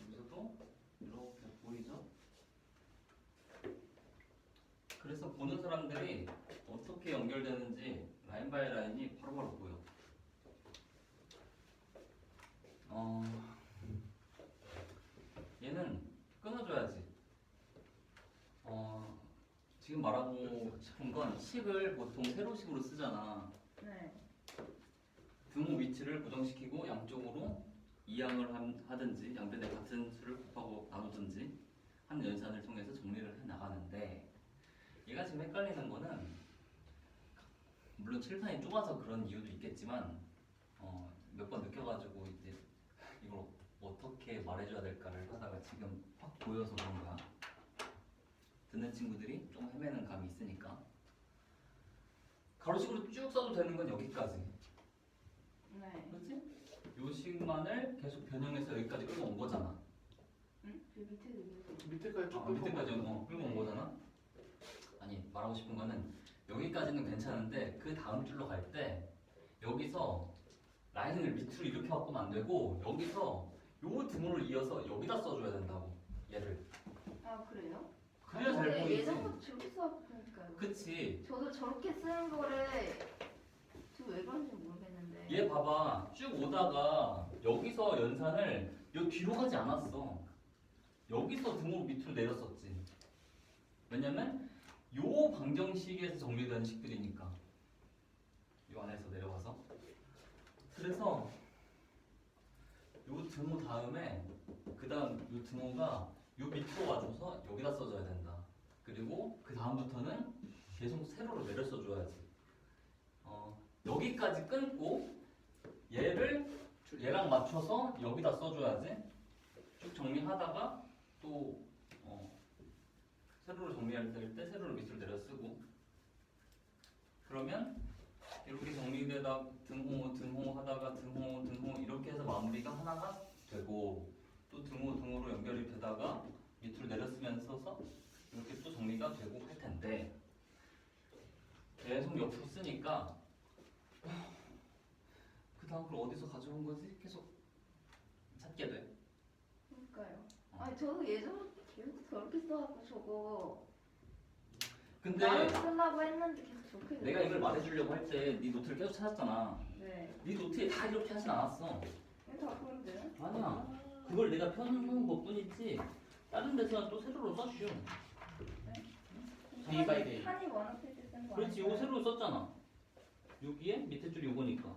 여기서도 이렇게 보이죠? 그래서 보는 사람들이 어떻게 연결되는지 라인 바이 라인이 바로바로 보여. 얘는 끊어줘야지. 지금 말하고 싶은 건 식을 보통 세로식으로 쓰잖아. 네. 등호 위치를 고정시키고 양쪽으로 이항을 하든지 양변에 같은 수를 곱하고 나누든지 한 연산을 통해서 정리를 해 나가는데 얘가 지금 헷갈리는 거는 물론 칠판이 좁아서 그런 이유도 있겠지만 몇 번 느껴가지고 이제 이걸 어떻게 말해줘야 될까를 하다가 지금 확 보여서 그런 거야. 듣는 친구들이 좀 헤매는 감이 있으니까 가로식으로 쭉 써도 되는 건 여기까지. 네. 그렇지? 요 식만을 계속 변형해서 여기까지 끌고 온 거잖아. 응? 그 밑에도 이거. 밑에까지 쭉 밑에까지 끌고 온 거잖아. 아니 말하고 싶은 거는 여기까지는 괜찮은데 그 다음 줄로 갈 때 여기서 라인을 밑으로 이렇게 바꾸면 안 되고 여기서 요 등호를 이어서 여기다 써줘야 된다고 얘를. 그래요? 그래야 잘 보이지. 예전부터 저렇게 써보니까요. 그치. 저도 저렇게 쓰는 거를 저 왜 그런지 모르겠는데. 얘 봐봐 쭉 오다가 여기서 연산을 요 뒤로 가지 않았어. 여기서 등호 밑으로 내렸었지. 왜냐면 요 방정식에서 정리되는 식들이니까 요 안에서 내려가서. 그래서 요 등호 다음에 그 다음 요 등호가 요 밑으로 와줘서 여기다 써줘야 된다. 그리고 그 다음부터는 계속 세로로 내려 써줘야지. 여기까지 끊고 얘랑 맞춰서 여기다 써줘야지. 쭉 정리하다가 또 세로로 정리할 때 세로로 밑으로 내려 쓰고. 그러면 이렇게 정리되다 등호 하다가 등호 이렇게 해서 마무리가 하나가 되고 또 등호로 연결이 되다가 밑으로 내려쓰면서 이렇게 또 정리가 되고 할 텐데 계속 옆으로 쓰니까 그 다음 걸 어디서 가져온 거지? 계속 찾게 돼. 그러니까요. 아니 저도 예전부터 계속 저렇게 써갖고 저거 근데 나를 쓰려고 했는데 계속 저렇게 내가 이걸 말해주려고 할 때 네 노트를 계속 찾았잖아. 네. 네 노트에 다 이렇게 하진 않았어. 이거 다 그런데요? 아니야. 그걸 내가 펴놓은 것 뿐이지 다른 데서는 또 세로로 써주죠. 데이 바이 데이. 한이 원어필 때 쓴 거. 그렇지, 이거 세로로 썼잖아. 여기에 밑에 줄이 이거니까.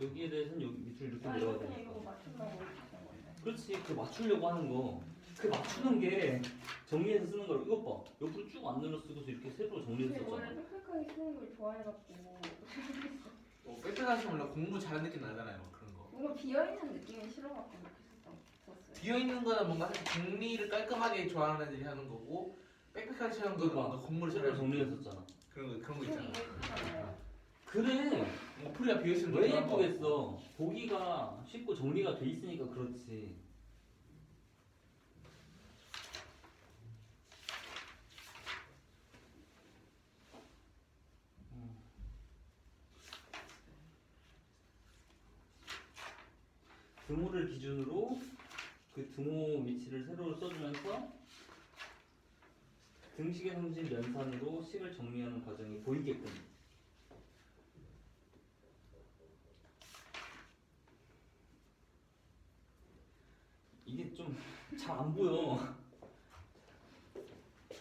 여기에 대해서는 여기 밑으로 이렇게 아 내려가야 이거 그냥 되니까. 이거 맞추려고 이렇게 쓴 건데. 그렇지, 그 맞추려고 하는 거. 그 맞추는 게 정리해서 쓰는 거. 이것 봐. 옆으로 쭉 안 늘어 쓰고서 이렇게 세로로 정리해서 근데 원래 썼잖아. 빽빽하게 쓰는 걸 좋아해갖고 빽빽하시면 원래 공부 잘하는 느낌 나잖아요. 그런 거. 뭔가 비어있는 느낌이 싫어갖고 이렇게 썼어요. 비어 있는 거는 뭔가 사실 정리를 깔끔하게 좋아하는 애들이 하는 거고 빽빽하게 하는 거는 뭔가 공부를 세로로 잘하는 정리했었잖아. 그런 거 좀 있잖아. 예쁘잖아요. 그래. 어플이가 비어 있으면 왜 좋아하는 거. 예쁘겠어? 보기가 쉽고 정리가 돼 있으니까 그렇지. 등호를 기준으로 그 등호 위치를 세로로 써주면서 등식의 성질 연산으로 식을 정리하는 과정이 보이게끔. 이게 좀 잘 안 보여.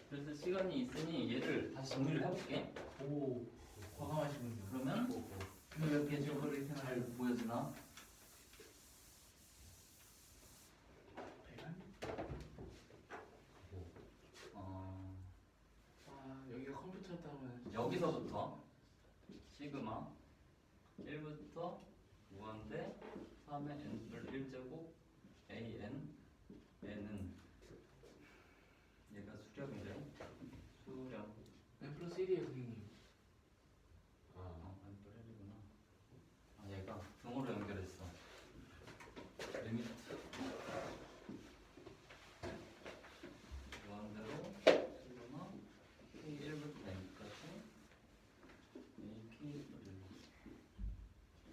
그래서 시간이 있으니 얘를 다시 정리를 해볼게. 오, 과감하시군요. 그러면 이렇게 저거를 이렇게 잘 보여지나? 여기가 컴퓨터였다면 여기서부터 시그마 1부터 무한대 3의 n뿔 1제곱 an n은 얘가 수렴이래. 수렴 N 플러스 1이에요 선생님. n뿔 1이구나. 얘가 등호로 연결했어. 리미트 무한대로 시그마 k1부터 n까지 a k 뿌리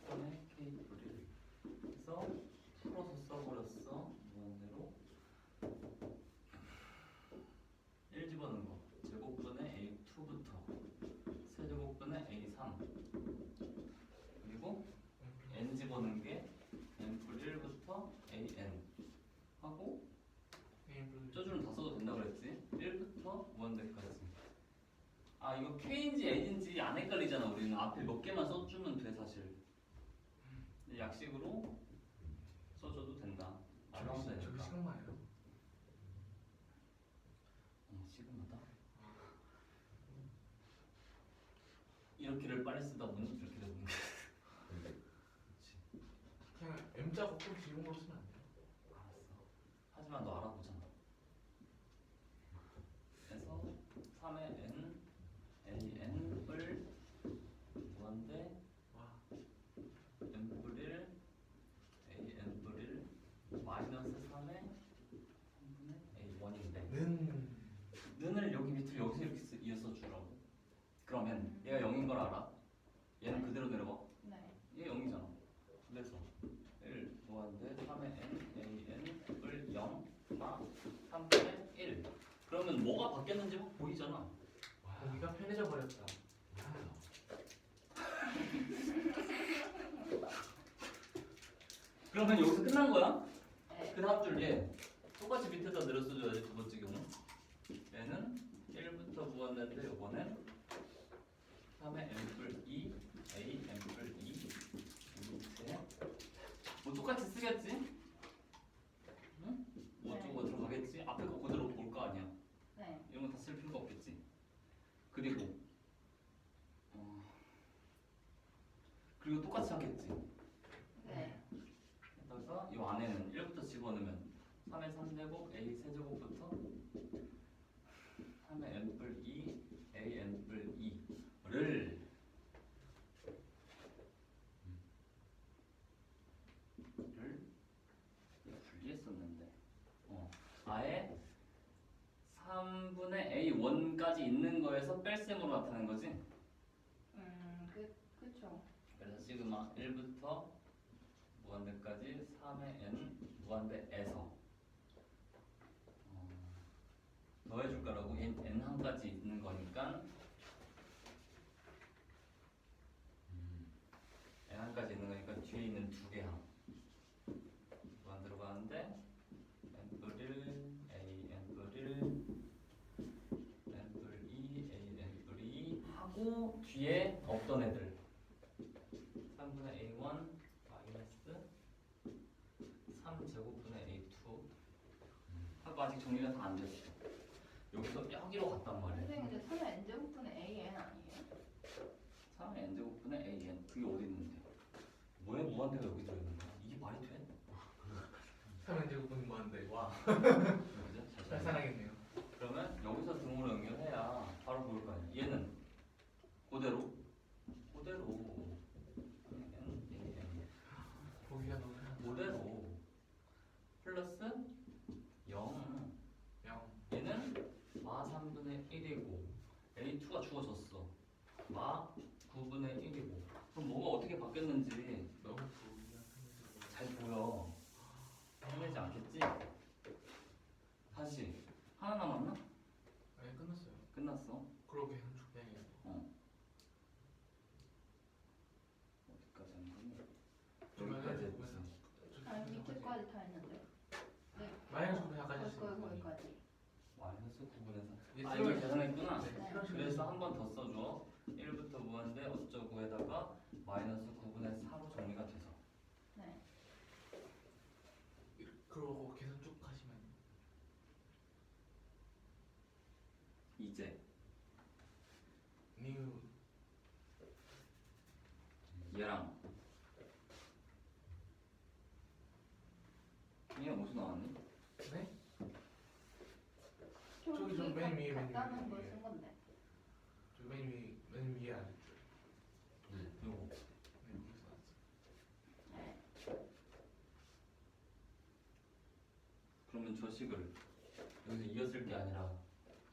3의 k 뿌리 해서 풀어서 써버렸어. 무한대로 1 집어넣은 거 제곱분의 a2부터 세제곱분의 a3 그리고 n 집어넣은 게 n뿔 1부터 an 하고 저줄은 다 써도 된다고 그랬지? 1부터 무한대까지. 이거 K인지 N인지 안 헷갈리잖아. 우리는 앞에 몇 개만 써주면 돼 사실. 약식으로 써줘도 된다. 알아서 저기 되니까. 시간만이에요. 시그마다. 이렇게를 빨리 쓰다 보니 이렇게 되는 거야. 그냥 M자 곱셈 기본으로 쓰면 안 돼요. 알았어. 하지만 너 알아보잖아. 그래서 3의 n, an을 무한대 와, n뿔 1, an뿔 1 마이너스 3의 3분의 a1인데 는을 여기 밑으로 여기서 이렇게 이어서 주라고. 그러면 얘가 0인 걸 알아? 얘는 그대로 내려가. 네. 얘 0이잖아. 그래서 1 무한대 3의 n, an을 0, 3분의 1. 그러면 뭐가 바뀌었는지 확 보이잖아. 여기가 편해져 버렸다. 그러면 여기서 끝난 거야? 네. 그 다음 줄 얘. 똑같이 밑에다 내려 써줘야지 두 번째 경우. 얘는 1부터 무한대인데 요번엔 3의 n뿔 2, a n뿔 2 밑에 뭐 똑같이 쓰겠지? 응? 뭐 네. 어쩌고 들어가겠지? 앞에 거 그대로 볼 거 아니야. 네. 이런 거 다 쓸 필요가 없겠지. 그리고 그리고 똑같이 하겠지. 네. 그러다가 이 안에는 1부터 집어넣으면 3의 3제곱 a 세제곱부터 3의 n뿔 2 a n뿔 2를 n까지 있는 거에서 뺄셈으로 나타낸 거지. 그쵸. 그래서 시그마 1부터 무한대까지 3의 n 무한대에서 더해줄 거라고 n 항까지 있는 거니까 n 항까지 있는 거니까 뒤에 있는 두 개 항 무한 들어가는데 n 플 1 a n 플 1 n 플 2 a n 플 2 하고 뒤에 없던 애들 3분의 a1 마이너스 3제곱분의 a2 하고 아직 정리가 다 안 됐어. 여기서 여기로 갔단 말이야. 선생님 근데 3의 n제곱분의 an 아니에요? 3의 n제곱분의 an 그게 어디 있는데? 뭐야 무한대가 여기 들어있는 거야? 이게 말이 돼? 3의 제곱분이 뭐한데? 와, 그죠? 잘 살살하겠네요. 그러면 여기서 등호로 연결해야 바로 보일 거 아니야. 얘는 그대로 보기가 너무 그대로 플러스 0 영. 얘는 마 3분의 1이고 a2가 주어졌어. 마 9분의 1이고 그럼 뭐가 어떻게 바뀌었는지 너무 보기가 잘 보여. 헤매지 않겠지? 다시 하나 남았나? 아니 끝났어요. 끝났어. 그러게 한 축량이에요. 어디까지 한 거니? 그러면은 여기까지 했지. 아니 밑에까지 다 했는데. 네. 마이너스 9분까지 거기까지. 마이너스 9분의 4. 예, 아 이걸 계산했구나. 네. 그래서 한 번 더 써줘. 1부터 무한대 어쩌고에다가 마이너스 9분의 4로 정리가 돼서 네. 그러고 계산 쭉 하시면 이제 new 얘랑 얘는 어디서 나왔니? 네? 저기 저맨 위에, 맨 같다는 위에. 걸 쓴 건데. 맨 위에 안 했죠. 요거 네, 여기서 나왔어. 네. 그러면 저 식을 여기서 이었을 게 아니라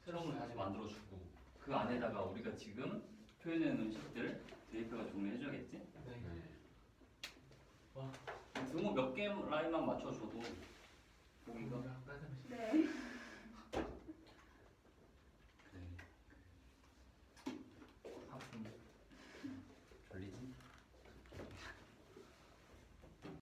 새로운 걸 다시 만들어주고 그 안에다가 우리가 지금 표현해 놓은 식들 대입해가 정리해줘야겠지? 네. 등호 몇 개 라인만 맞춰줘도 보기가 깔끔하시. 네.